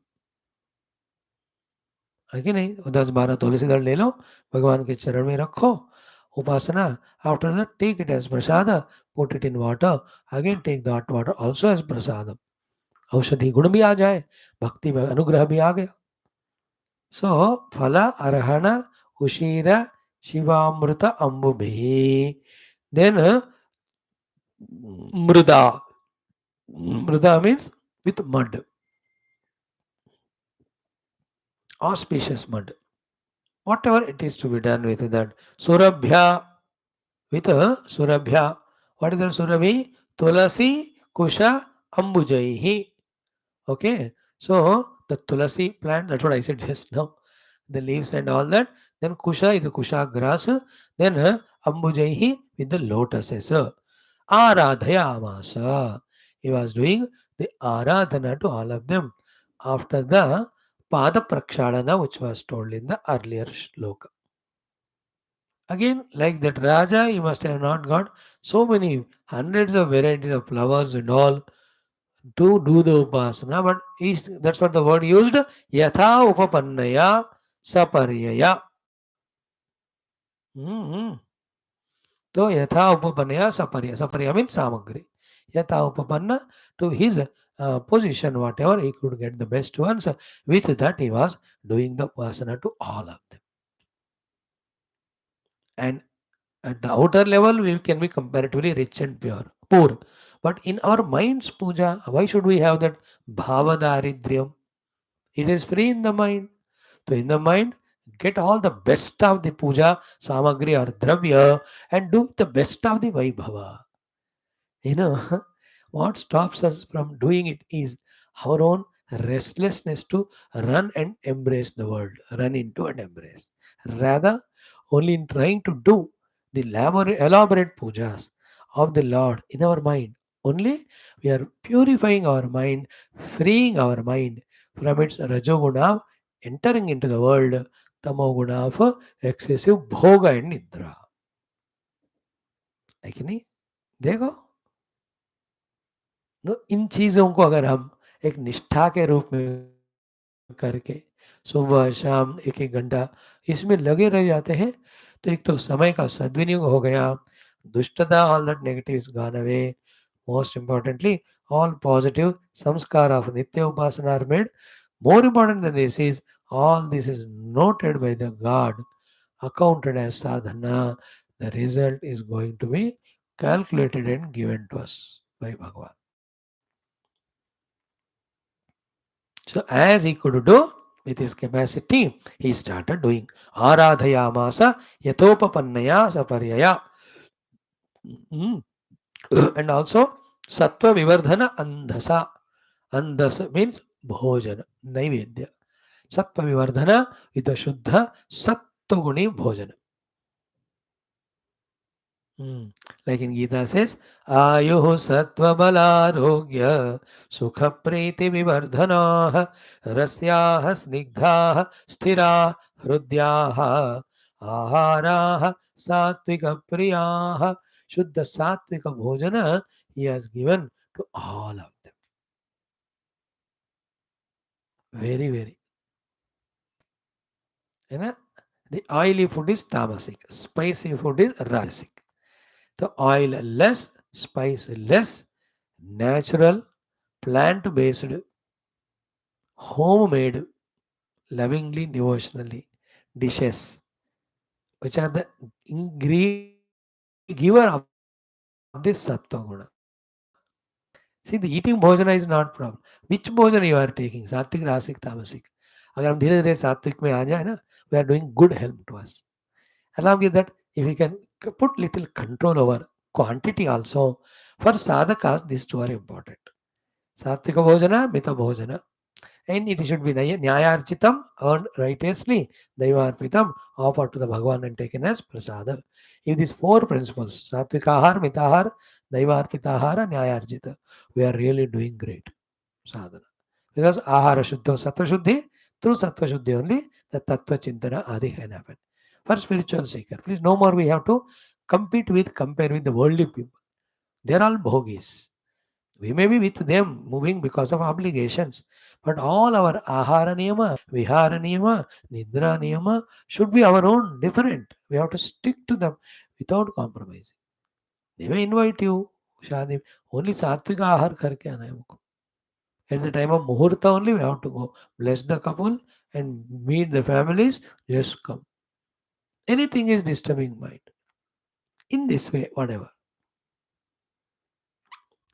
है कि नहीं. 10-12 तुलसी दल ले लो, भगवान के चरण में रखो, उपासना. After that take it as prasad, put it in water, again take that water also as prasad. औषधि गुण भी आ जाए, भक्ति में अनुग्रह भी आ गया. सो फल अर्हण उशीर शिवामृत अंबुभि. देन मृदा. मृदा means with mud, auspicious mud. Whatever it is to be done with that. Surabhya, with Surabhya. What is that Surabhi? Tulasi, Kusha, Ambujaihi. Okay. So the Tulasi plant, that's what I said just now. The leaves and all that. Then Kusha is the Kusha grass. Then Ambujaihi with the lotuses. Aradhayamasa. He was doing the Aradhana to all of them after the Pada Prakshalana, which was told in the earlier shloka. Again, like that Raja, he must have not got so many hundreds of varieties of flowers and all to do the upasana, but that's what the word used. Yatha upapannaya saparyaya. Hmm. So yatha upapannaya saparya. Saparya means samagri. Yatha upapanna, to his position, whatever he could get the best ones. With that, he was doing the upasana to all of them. And at the outer level, we can be comparatively rich and poor. But in our mind's puja, why should we have that bhavadaridryam? It is free in the mind. So in the mind, get all the best of the puja samagri or dravya and do the best of the vaibhava. You know, what stops us from doing it is our own restlessness to run and embrace the world, run into and embrace. Rather, only in trying to do the elaborate pujas of the Lord in our mind, only we are purifying our mind, freeing our mind from its rajoguna, entering into the world tamoguna of excessive bhoga and nidra. Like नहीं देखो. इन चीज़ों को अगर हम एक निष्ठा के रूप में करके सुबह शाम एक एक घंटा इसमें लगे रह जाते हैं, तो एक तो समय का सद्विनियोग हो गया, दुष्टता, all that negative is gone away. Most importantly, all positive samskara of nitya upasana are made. More important than this is, all this is noted by the God, accounted as sadhana. The result is going to be calculated and given to us by Bhagavan. So as he could do with his capacity, he started doing. Aradhayamasa yatopapannaya saparyaya. And also Sattva Vivardhana Andhasa. Andhasa means Bhojana, Naivedya. Sattva Vivardhana with a Shuddha Sattva-guni Bhojana. Like in Gita says, Ayuhu Sattva Balarogya Sukha Priti Vivardhanaha Rasyaha Snigdhaha Sthira Hrudyaha Aharaha Satvika Priyaha. Shuddha Satvika Bhojana he has given to all of them. Very, very. You know, the oily food is tamasic, spicy food is rajasic. The oil less, spice less, natural, plant based, homemade, lovingly, devotionally dishes, which are the giver of this sattva guna. See, the eating bhojana is not problem. Which bhojana you are taking? Sattvic, rasic, tamasic. अगर हम धीरे धीरे सात्विक में आ जाए ना, we are doing good help to us. Along with that, if we can put little control over quantity also, for sadhakas, these two are important. Satvika bhojana, mita bhojana. And it should be nyayarchitam, earned righteously, daivarpitam, offered to the Bhagavan and taken as prasada. If these four principles, satvikahar, mitahar, daivarpitahara, nyayarjita, we are really doing great sadhana. Because ahara shuddha, sattva shuddhi, through sattva shuddhi only, the tattva chintana adi can happen. For spiritual seeker, please no more we have to compare with the worldly people. They are all bhogis. We may be with them moving because of obligations, but all our ahara niyama, vihara niyama, nidra niyama should be our own, different. We have to stick to them without compromising. They may invite you, Shadi, only satvika ahar karke aana hai humko. At the time of muhurta only we have to go bless the couple and meet the families, just come. Anything is disturbing mind. In this way, whatever.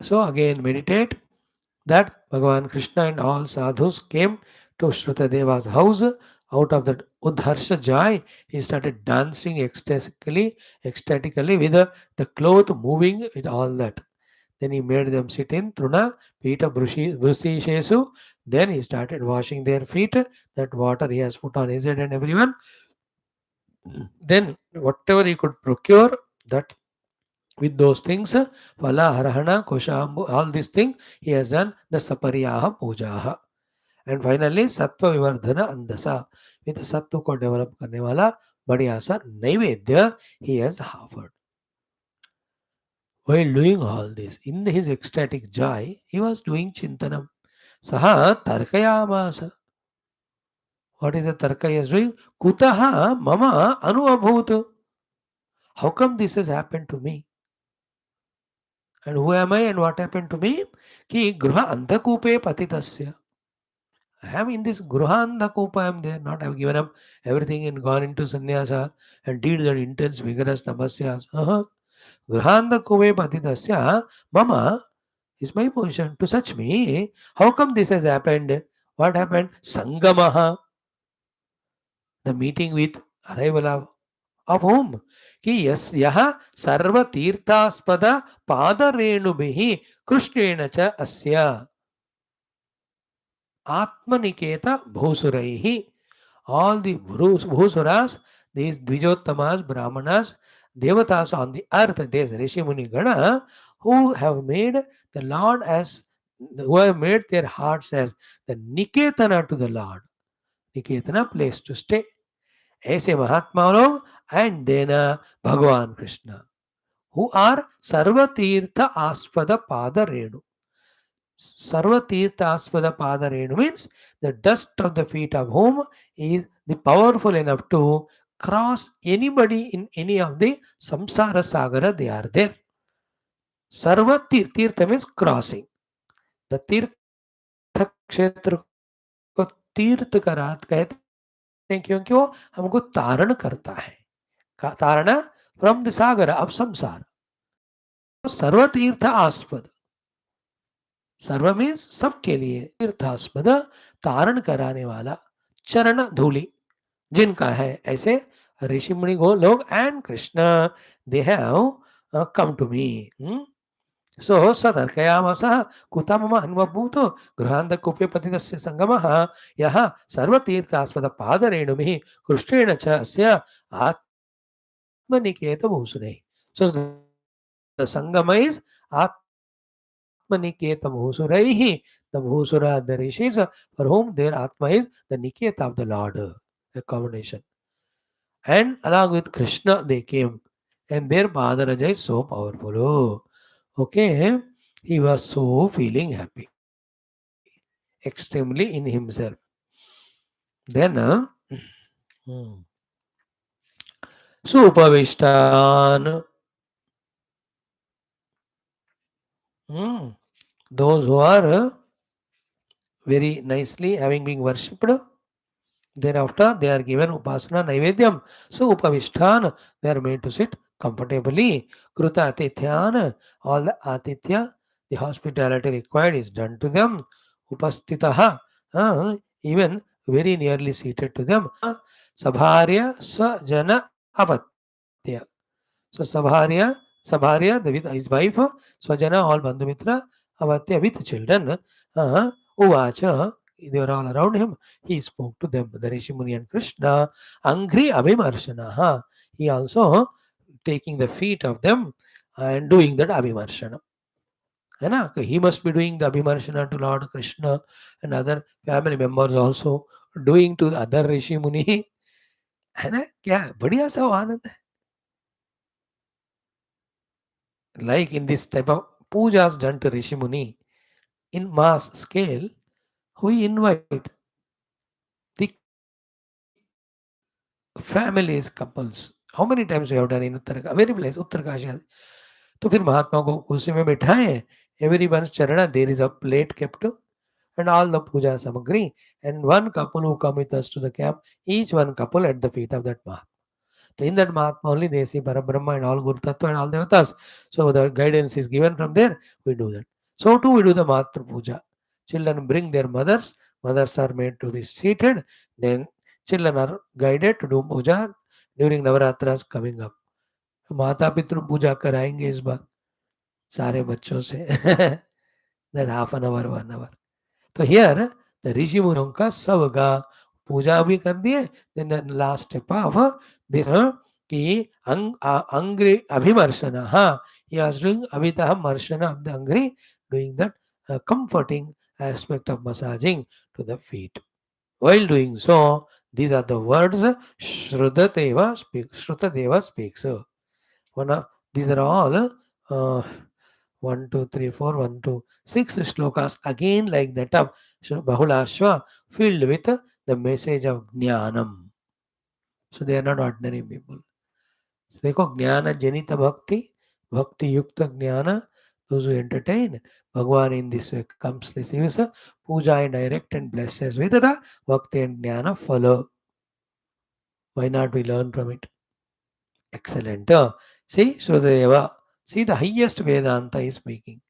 So again, meditate that Bhagavan Krishna and all sadhus came to Shrutadeva's house. Out of that Udharsha joy, he started dancing ecstatically with the cloth moving with all that. Then he made them sit in Truna, Pita Brusishesu. Then he started washing their feet. That water he has put on his head and everyone. Then whatever he could procure, that with those things, Phala, Harahana, Koshambu, all these things, he has done the Sapariyaha Pujaha. And finally, Sattva Vivardhana Andasa. With Sattva ko develop karne wala बढ़िया सा नैवेद्य he has offered. While doing all this, in his ecstatic joy, he was doing Chintanam. Saha Tarkayamasa. What is the Tarka he is doing? Kutaha Mama Anuabhut. How come this has happened to me? And who am I and what happened to me? Ki Gruha Andhakupe Patitasya. I am in this Gruhandhakupa, I am there, not I have given up everything and gone into sannyasa and did that intense, vigorous tapasyas. Gruhandhakupe Patitasya, Mama is my position. To such me, how come this has happened? What happened? Sangamaha, the meeting with arrival of whom? Ki yasyaha sarva tirthaspada padarenubihi krishnena cha asya atmaniketa bhusuraihi. All the bhusuras, these dvijottamas, brahmanas, devatas on the earth, these rishi muni gana, who have made the Lord as, who have made their hearts as the niketana to the Lord. Niketana, place to stay. ऐसे महात्मा लोग and then Bhagavan Krishna, who are Sarvatirtha Aspada Pada Renu. Sarvatirtha Aspada Pada Renu means the dust of the feet of whom is the powerful enough to cross anybody in any of the samsara sagara, they are there. Sarvatirtha means crossing. The Tirtha Kshetra को तीर्थ करात कहते हैं क्योंकि वो हमको तारण करता है. तारणा from the sagara of samsara. सर्वतीर्थ आस्पद. सर्व मीन्स सबके लिए तीर्थास्पद, तारण कराने वाला, चरण धूलि जिनका है, ऐसे ऋषि मुनि को लोग and Krishna they have come to me. So sadarkayamasa kuta mama anvabhuto gruhandakupya patidasya sangamaha yaha sarvatirthaspada padarenumihi krishna cha asya atmaniketa bhusune. So the sangama is atmaniketa bhusuraihi, the bhusura, the rishis, for whom their atma is the niketa of the Lord, a combination. And along with Krishna they came, and their Padaraja is so powerful. Oh, okay, he was so feeling happy, extremely in himself. Then, hmm, Supavishtan, hmm, those who are very nicely having been worshipped. Thereafter, they are given upasana naivedyam. So, upavishtan, they are made to sit comfortably. Kruta atithyan, all the atithya, the hospitality required is done to them. Upastitaha, even very nearly seated to them. Sabharya swajana apatya. So, Sabharya, the with his wife, Swajana, all Bandhumitra, Avatya with children, Uvacha, they were all around him. He spoke to them, the Rishi Muni and Krishna, Angri Abhimarshana. He also taking the feet of them and doing that Abhimarshana. है ना? He must be doing the Abhimarshana to Lord Krishna and other family members also doing to the other Rishi Muni. है ना? क्या बढ़िया सा आनंद है. Like in this type of pujas done to Rishi Muni in mass scale, we invite the families, couples. How many times we have done in very place, Uttarakashi. तो फिर महात्मा को कुर्सी में बिठाएं. Everyone's charana, there is a plate kept and all the puja samagri, and one couple who come with us to the camp, each one couple at the feet of that Mahatma. So in that Mahatma only they see Parabrahma and all Guru Tattva and all Devatas. So the guidance is given from there, we do that. So too we do the Matra Puja. Children bring their mothers, mothers are made to be seated, then children are guided to do puja during Navaratras coming up. माता पितृ पूजा कराएंगे इस बार सारे बच्चों से that half an hour 1 hour. तो here the ऋषि मुनियों का सबका पूजा भी कर दिए. Then the last step of this कि अंग्रि अभिमर्शना. हाँ, he was doing अभितः मर्शना of the angri, doing that comforting aspect of massaging to the feet. While doing so, these are the words Shrutha speaks. These are all 1, 2, 3, 4, 1, 2, 6 shlokas again like that of Bahulashwa filled with the message of Jnanam. So they are not ordinary people. So देखो ज्ञान जनित भक्ति, भक्ति युक्त ज्ञान, those who entertain Bhagwan in this way comes receives puja and direct and blesses with the bhakti and jnana follow. Why not we learn from it? Excellent. See, Shrudeva, see the highest Vedanta is speaking.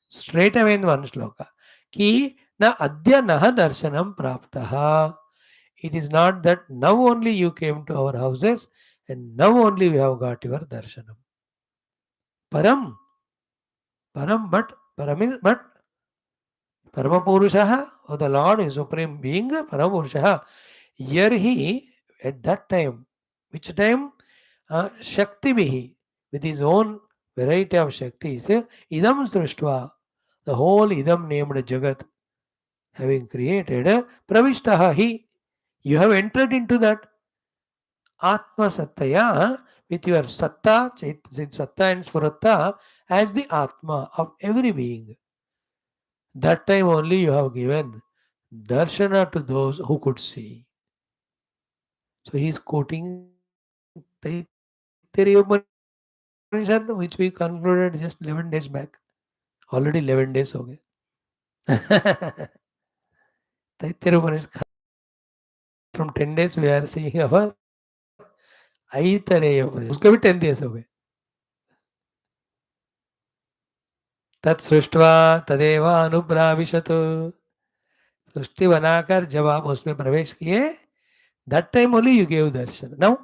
Straight away in one shloka. Ki na adya naha darshanam praptaha. It is not that now only you came to our houses and now only we have got your darshanam. Param, Param is, but Paramapurushaha, or the Lord is Supreme Being, Paramapurushaha. Here he, at that time, which time? Shakti Bihi, with his own variety of Shaktis, Idam Srishtva, the whole Idam named Jagat, having created, Pravishtaha he, you have entered into that Atma Sattaya with your Satta, Satta and Spurata as the Atma of every being. That time only you have given darshana to those who could see. So he is quoting Taittiriya Upanishad, which we concluded just 11 days back. Already 11 days हो गए. Taittiriya Upanishad from 10 days we are seeing our Aitareya Upanishad. उसके भी 10 days हो गए. तत्सृष्ट्वा तदेव अनुप्राविशत. सृष्टि बनाकर जब आप उसमें प्रवेश किए, that time only you gave darshan. Now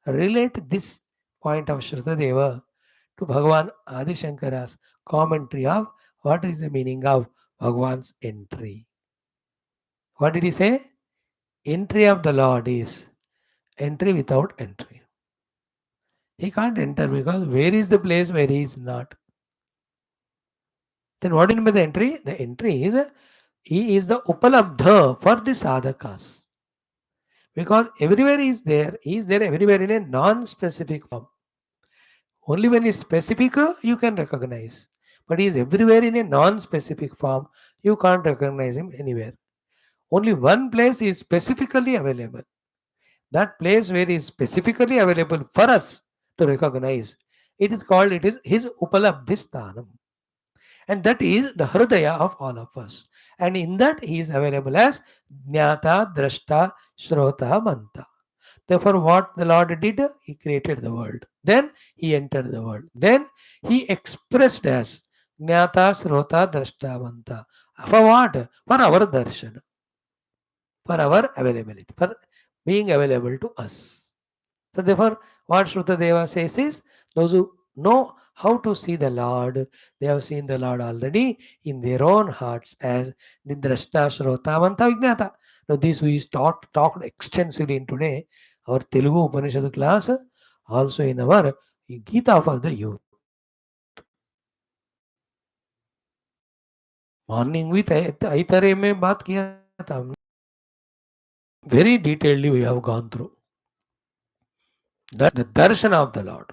relate this point of Shrutadeva to Bhagavan Adi Shankara's commentary of what is the meaning of Bhagavan's entry. What did he say? Entry of the Lord is entry without entry. He can't enter because where is the place where he is not? Then what do you mean by the entry? The entry is he is the upalabdha for the sadhakas. Because everywhere he is there everywhere in a non-specific form. Only when is specific you can recognize. But he is everywhere in a non-specific form. You can't recognize him anywhere. Only one place is specifically available. That place where he is specifically available for us to recognize. It is his upalabdhisthanam. And that is the hridaya of all of us. And in that he is available as Jnata, Drashta, Shrota, Manta. Therefore, what the Lord did, he created the world. Then he entered the world. Then he expressed as Jnata, Shrota, Drashta, Manta. For what? For our darshan, for our availability, for being available to us. So therefore, what Shruta Deva says is, those who know how to see the Lord, they have seen the Lord already in their own hearts as the Drashta, Shrota, Manta, Vijnata. Now this we talked extensively in today, our Telugu Upanishad class, also in our Gita for the youth. Morning with ऐतरे में बात किया था हमने very detailedly we have gone through that the darshan of the Lord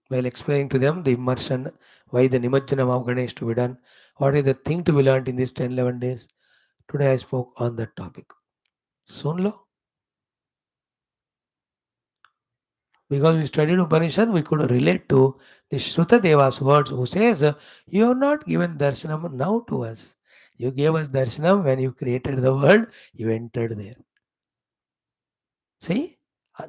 while explaining to them the immersion, why the Nimajjanam of Ganesh to be done, what is the thing to be learned in these 10 11 days. Today I spoke on that topic. Sun lo. Because we studied Upanishad, we could relate to the Shrutha Deva's words who says, you have not given darshanam now to us. You gave us darshanam when you created the world, you entered there. See?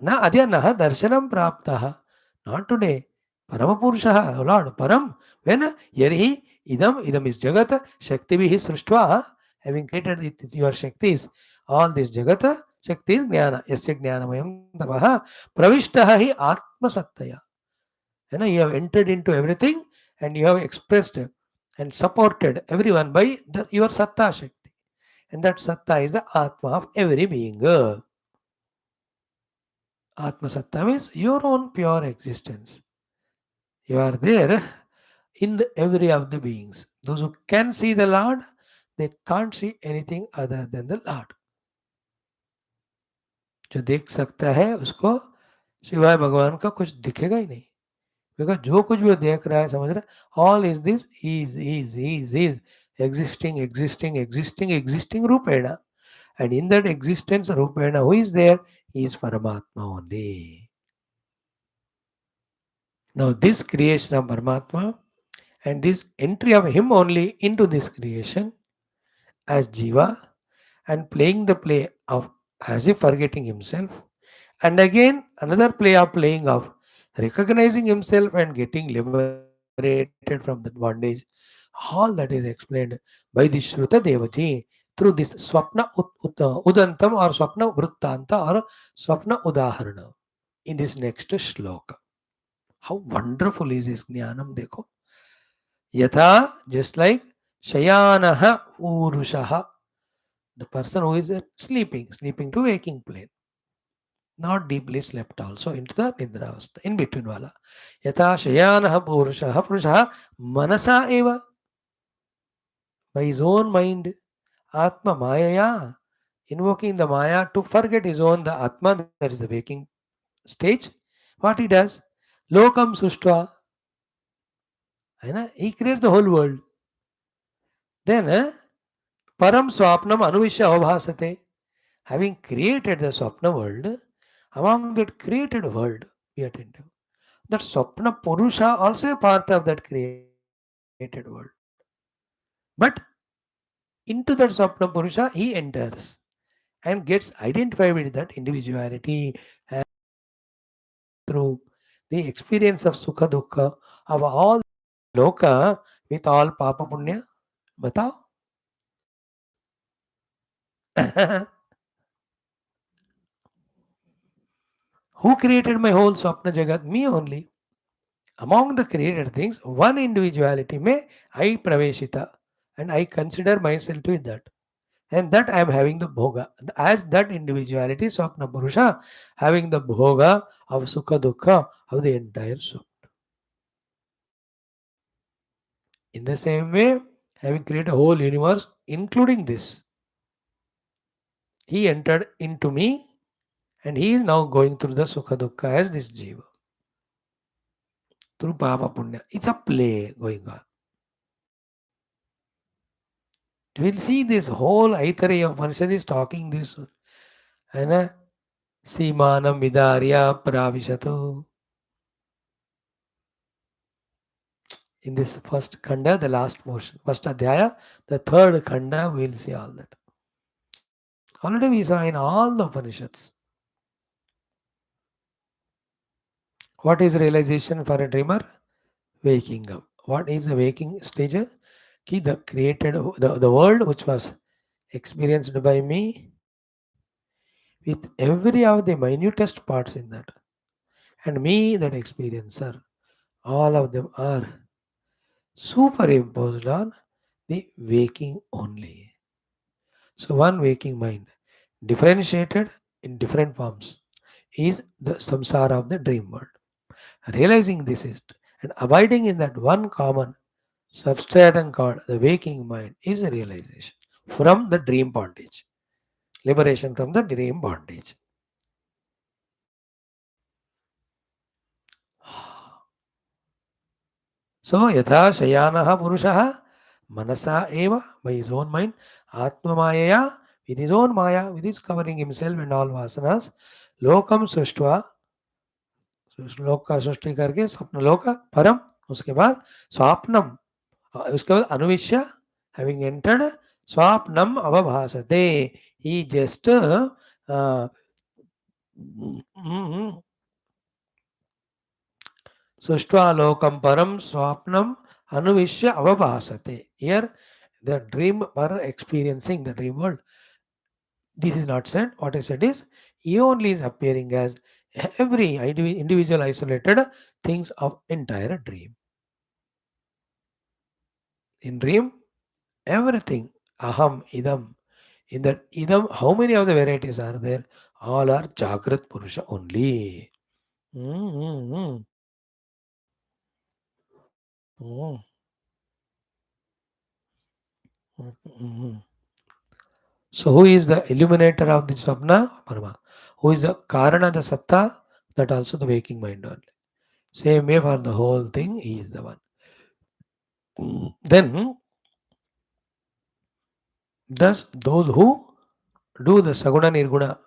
Na adyanaha darshanam praptaha. Not today. Paramapurushaha, Lord, Param. When Yarihi idam is Jagata, Shaktivihi Srishtva, having created it, your Shaktis, all this Jagata, Shakti is Jnana, Yasya Jnanamayam Tavaha, Pravishtaha hi Atma Sattaya. You have entered into everything and you have expressed and supported everyone by your Satta Shakti. And that Satta is the Atma of every being. Atma Satta means your own pure existence. You are there in every of the beings. Those who can see the Lord, they can't see anything other than the Lord. जो देख सकता है उसको सिवाय भगवान का कुछ दिखेगा ही नहीं. बिकॉज जो कुछ भी वो देख रहा है समझ रहा है all is this is existing रूपेण. And in that existence रूपेण who is there? He is Paramatma only. Now this creation of Paramatma and this entry of him only into this creation as Jiva and playing the play of as if forgetting himself, and again another play of playing of recognizing himself and getting liberated from that bondage. All that is explained by the Shruta Devaji through this Swapna Udantam or Swapna Vrittanta or Swapna Udaharana in this next shloka. How wonderful is this Jnanam, dekho. Yatha, just like Shayanaha Urushaha, the person who is sleeping to waking plane, not deeply slept also into the Nidravastha, in between wala. Yatha Shayanaha Purushaha Manasa eva, by his own mind, Atma Mayaya, invoking the Maya to forget his own, the Atma, that is the waking stage. What he does? Lokam Sushtva, he creates the whole world. Then Param Swapnam Anuvishya Avbhasate. Having created the Swapna world, among that created world, be attentive. That Swapna Purusha also a part of that created world. But into that Swapna Purusha, he enters and gets identified with that individuality and through the experience of Sukha Dukkha of all Loka with all Papa Punya. Batao? Who created my whole Swapna Jagat? Me only. Among the created things, one individuality may I praveshita, and I consider myself to be that. And that I am having the bhoga. As that individuality, Swapna Purusha, having the bhoga of Sukha Dukha of the entire soul. In the same way, having created a whole universe, including this, he entered into me and he is now going through the Sukha Dukha as this Jiva through Papa Punya. It's a play going on. We'll see this whole Aitareya Upanishad is talking this. And Simanam Vidarya Pravishatu. In this first Khanda, the last portion, first Adhyaya, the third Khanda, we'll see all that. Already we saw in all the Upanishads. What is realization for a dreamer? Waking up. What is the waking stage? Ki the created, the world which was experienced by me with every of the minutest parts in that. And me, that experiencer, all of them are superimposed on the waking only. So one waking mind, differentiated in different forms, is the samsara of the dream world. Realizing this is and abiding in that one common substratum called the waking mind is a realization from the dream bondage. Liberation from the dream bondage. So, yatha shayanaha purushaha manasa eva by his own mind, atma mayaya with his own maya, with his covering himself and all vasanas, lokam sushtva, श्लोक का सृष्टि करके स्वप्न लोक परम उसके बाद स्वाप्नम उसके बाद अनुविश्य having entered swapnam avabhasate he just sushtva lokam param swapnam anuvishya avabhasate. Here the dream are experiencing the dream world. This is not said. What I said is he only is appearing as every individual isolated things of entire dream. In dream, everything aham idam. In that idam, how many of the varieties are there? All are Jagrat Purusha only. Mm-hmm. Mm-hmm. Mm-hmm. So, who is the illuminator of the Swapna? Parama. Who is the Karana, the Satta? That also the waking mind only. Same way for the whole thing, he is the one. Then, thus, those who do the Saguna Nirguna,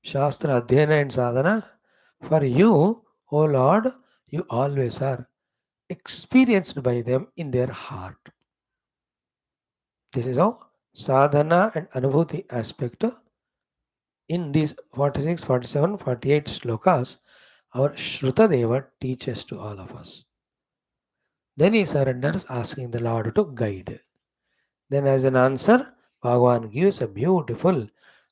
Shastra, Adhyana and Sadhana, for you, O Lord, you always are experienced by them in their heart. This is how sadhana and anubhuti aspect in these 46, 47, 48 slokas, our Shruta Deva teaches to all of us. Then he surrenders, asking the Lord to guide. Then, as an answer, Bhagavan gives a beautiful,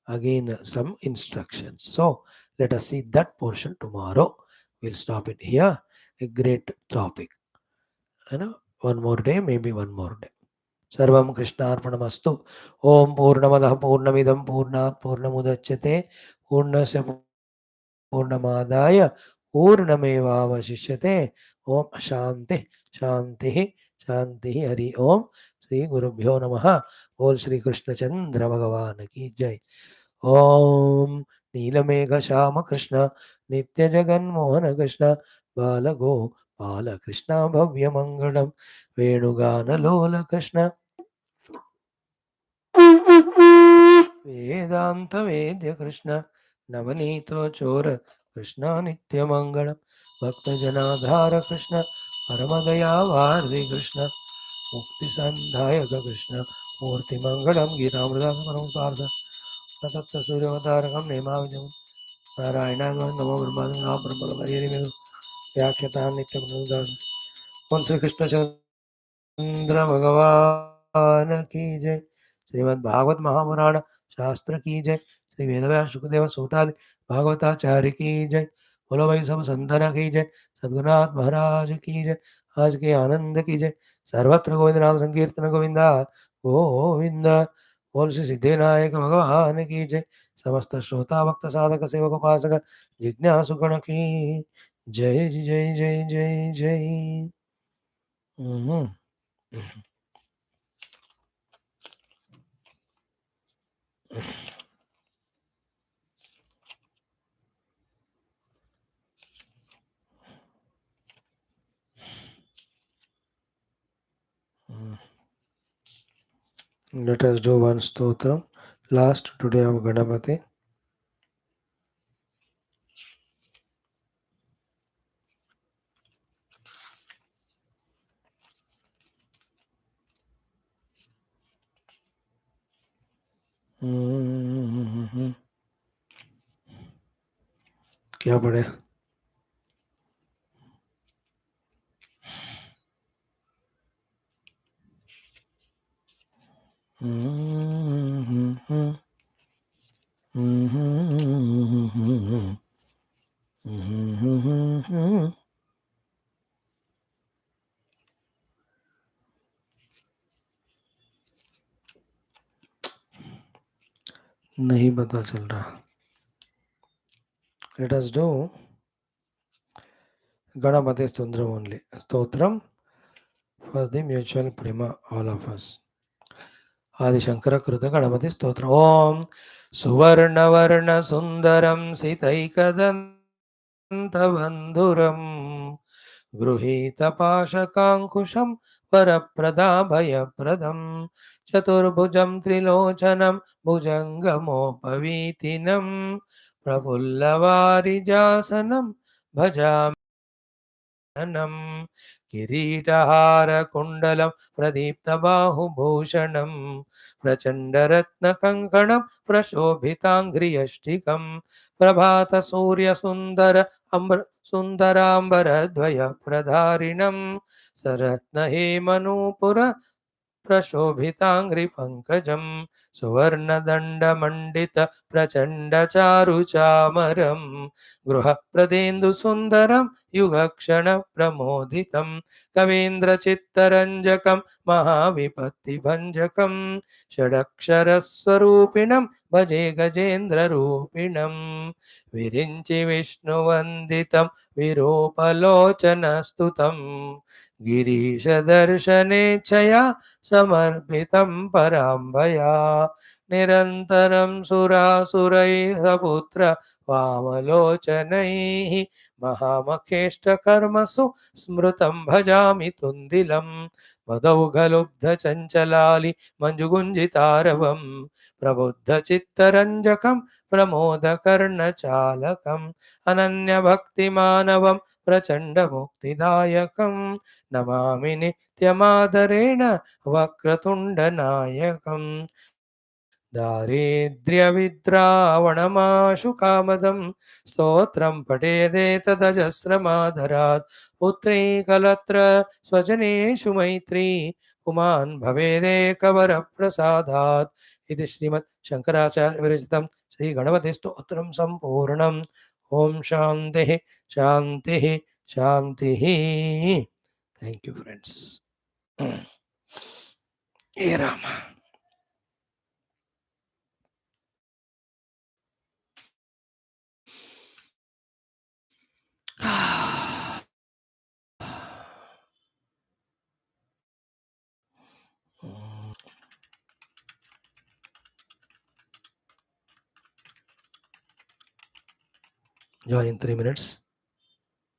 again, some instructions. So, let us see that portion tomorrow. We'll stop it here. A great topic. One more day, maybe one more day. सर्वं कृष्णार्पणमस्तु ओम पूर्णमदः पूर्णमिदं पूर्णात् पूर्णमुदच्यते पूर्णस्य पूर्णमादाय पूर्णमेवावशिष्यते ओम शांति शांति शांति हरि ओम श्री गुरुभ्यो नमः बोल श्री कृष्णचंद्र भगवान की जय ओम नीलमेघ श्याम कृष्ण नित्य जगन्मोहन कृष्ण बालगो बाल कृष्ण भव्य मंगलम वेणुगान लोल कृष्ण वेदांत वेद्य कृष्ण नवनीतो चोर कृष्ण नित्य मंगल भक्त जनाधार कृष्ण परम दया वार्धि कृष्ण मुक्ति संधायक कृष्ण मूर्ति मंगलम गीतामृता परम तत्त सूर्यवतारकम नेमाविजम नारायण नमो ब्रह्मा ब्रह्म व्याख्यता नित्य और श्री कृष्ण चंद्र भगवान की जय श्रीमद् भागवत महापुराण शास्त्र की जय श्री वेदव्यास सुखदेव सूतादि भागवताचार्य की जय बोलो भाई सब संतना की जय, सद्गुरुनाथ महाराज की जय, आज के आनंद की जय। सर्वत्र गोविंद नाम संकीर्तन गोविंदा गोविंद। बोल श्री सिद्धिविनायक भगवान की जय। समस्त श्रोता भक्त साधक सेवक उपासक जिज्ञासु गण की जय जय जय जय जय। Let us do one stotram, last today of Ganapati. क्या पढ़े? नहीं पता चल रहा. Let us do Ganapati Stotram only. Stotram for the mutual prema, all of us. Adishankar कृत गणपति स्तोत्र. ओम सुवर्ण सुंदरम सीतैकदन्तबन्धुरं गृहीतपाशकाङ्कुशं वरप्रदाभयप्रदं चतुर्भुजं त्रिलोचनं भुजङ्गमोपवीतिनं प्रफुल्लवारिजासनं भजामि किरीटहारकुण्डलं प्रदीप्तबाहुभूषणं प्रचण्डरत्नकङ्कणं प्रशोभिताङ्घ्रियष्टिकं प्रभातसूर्यसुन्दर सुन्दराम्बरद्वयप्रधारिणं सरत्नहेमनूपुर प्रशोभिताङ्घ्रिपङ्कजं सुवर्णदण्डमण्डित प्रचण्डचारुचामरं गृहप्रदेन्दुसुन्दरं युगक्षणप्रमोदितं कवीन्द्रचित्तरञ्जकं महाविपत्तिभञ्जकं षडक्षरस्वरूपिणं भजे गजेन्द्ररूपिणं विरिञ्चि विष्णुवन्दितं विरूपलोचनस्तुतं गिरीशदर्शनेच्छया समर्पितं पराम्बया निरन्तरं सुरासुरैः सपुत्र वामलोचनैः महामखेष्टकर्मसु स्मृतं भजामि तुन्दिलं मदौघलुब्धचञ्चलालि मञ्जुगुञ्जितारवं प्रबुद्धचित्तरञ्जकं प्रमोदकर्णचालकम् अनन्यभक्तिमानवं प्रचण्डमुक्तिदायकं नमामि नित्यमादरेण वक्रतुण्डनायकं दारिद्र्यविद्रावणमाशु कामदं स्तोत्रं पठेदेतदजस्रमादरात् पुत्रीकलत्र स्वजनेषु मैत्री पुमान् भवेदेकवरप्रसादात् इति श्रीमद् शङ्कराचार्य विरचितं श्रीगणपतिस्तोत्रं सम्पूर्णम्. ओम शान्तिः शान्तिः शान्तिः. Thank you, friends. Hey Rama. Join in 3 minutes.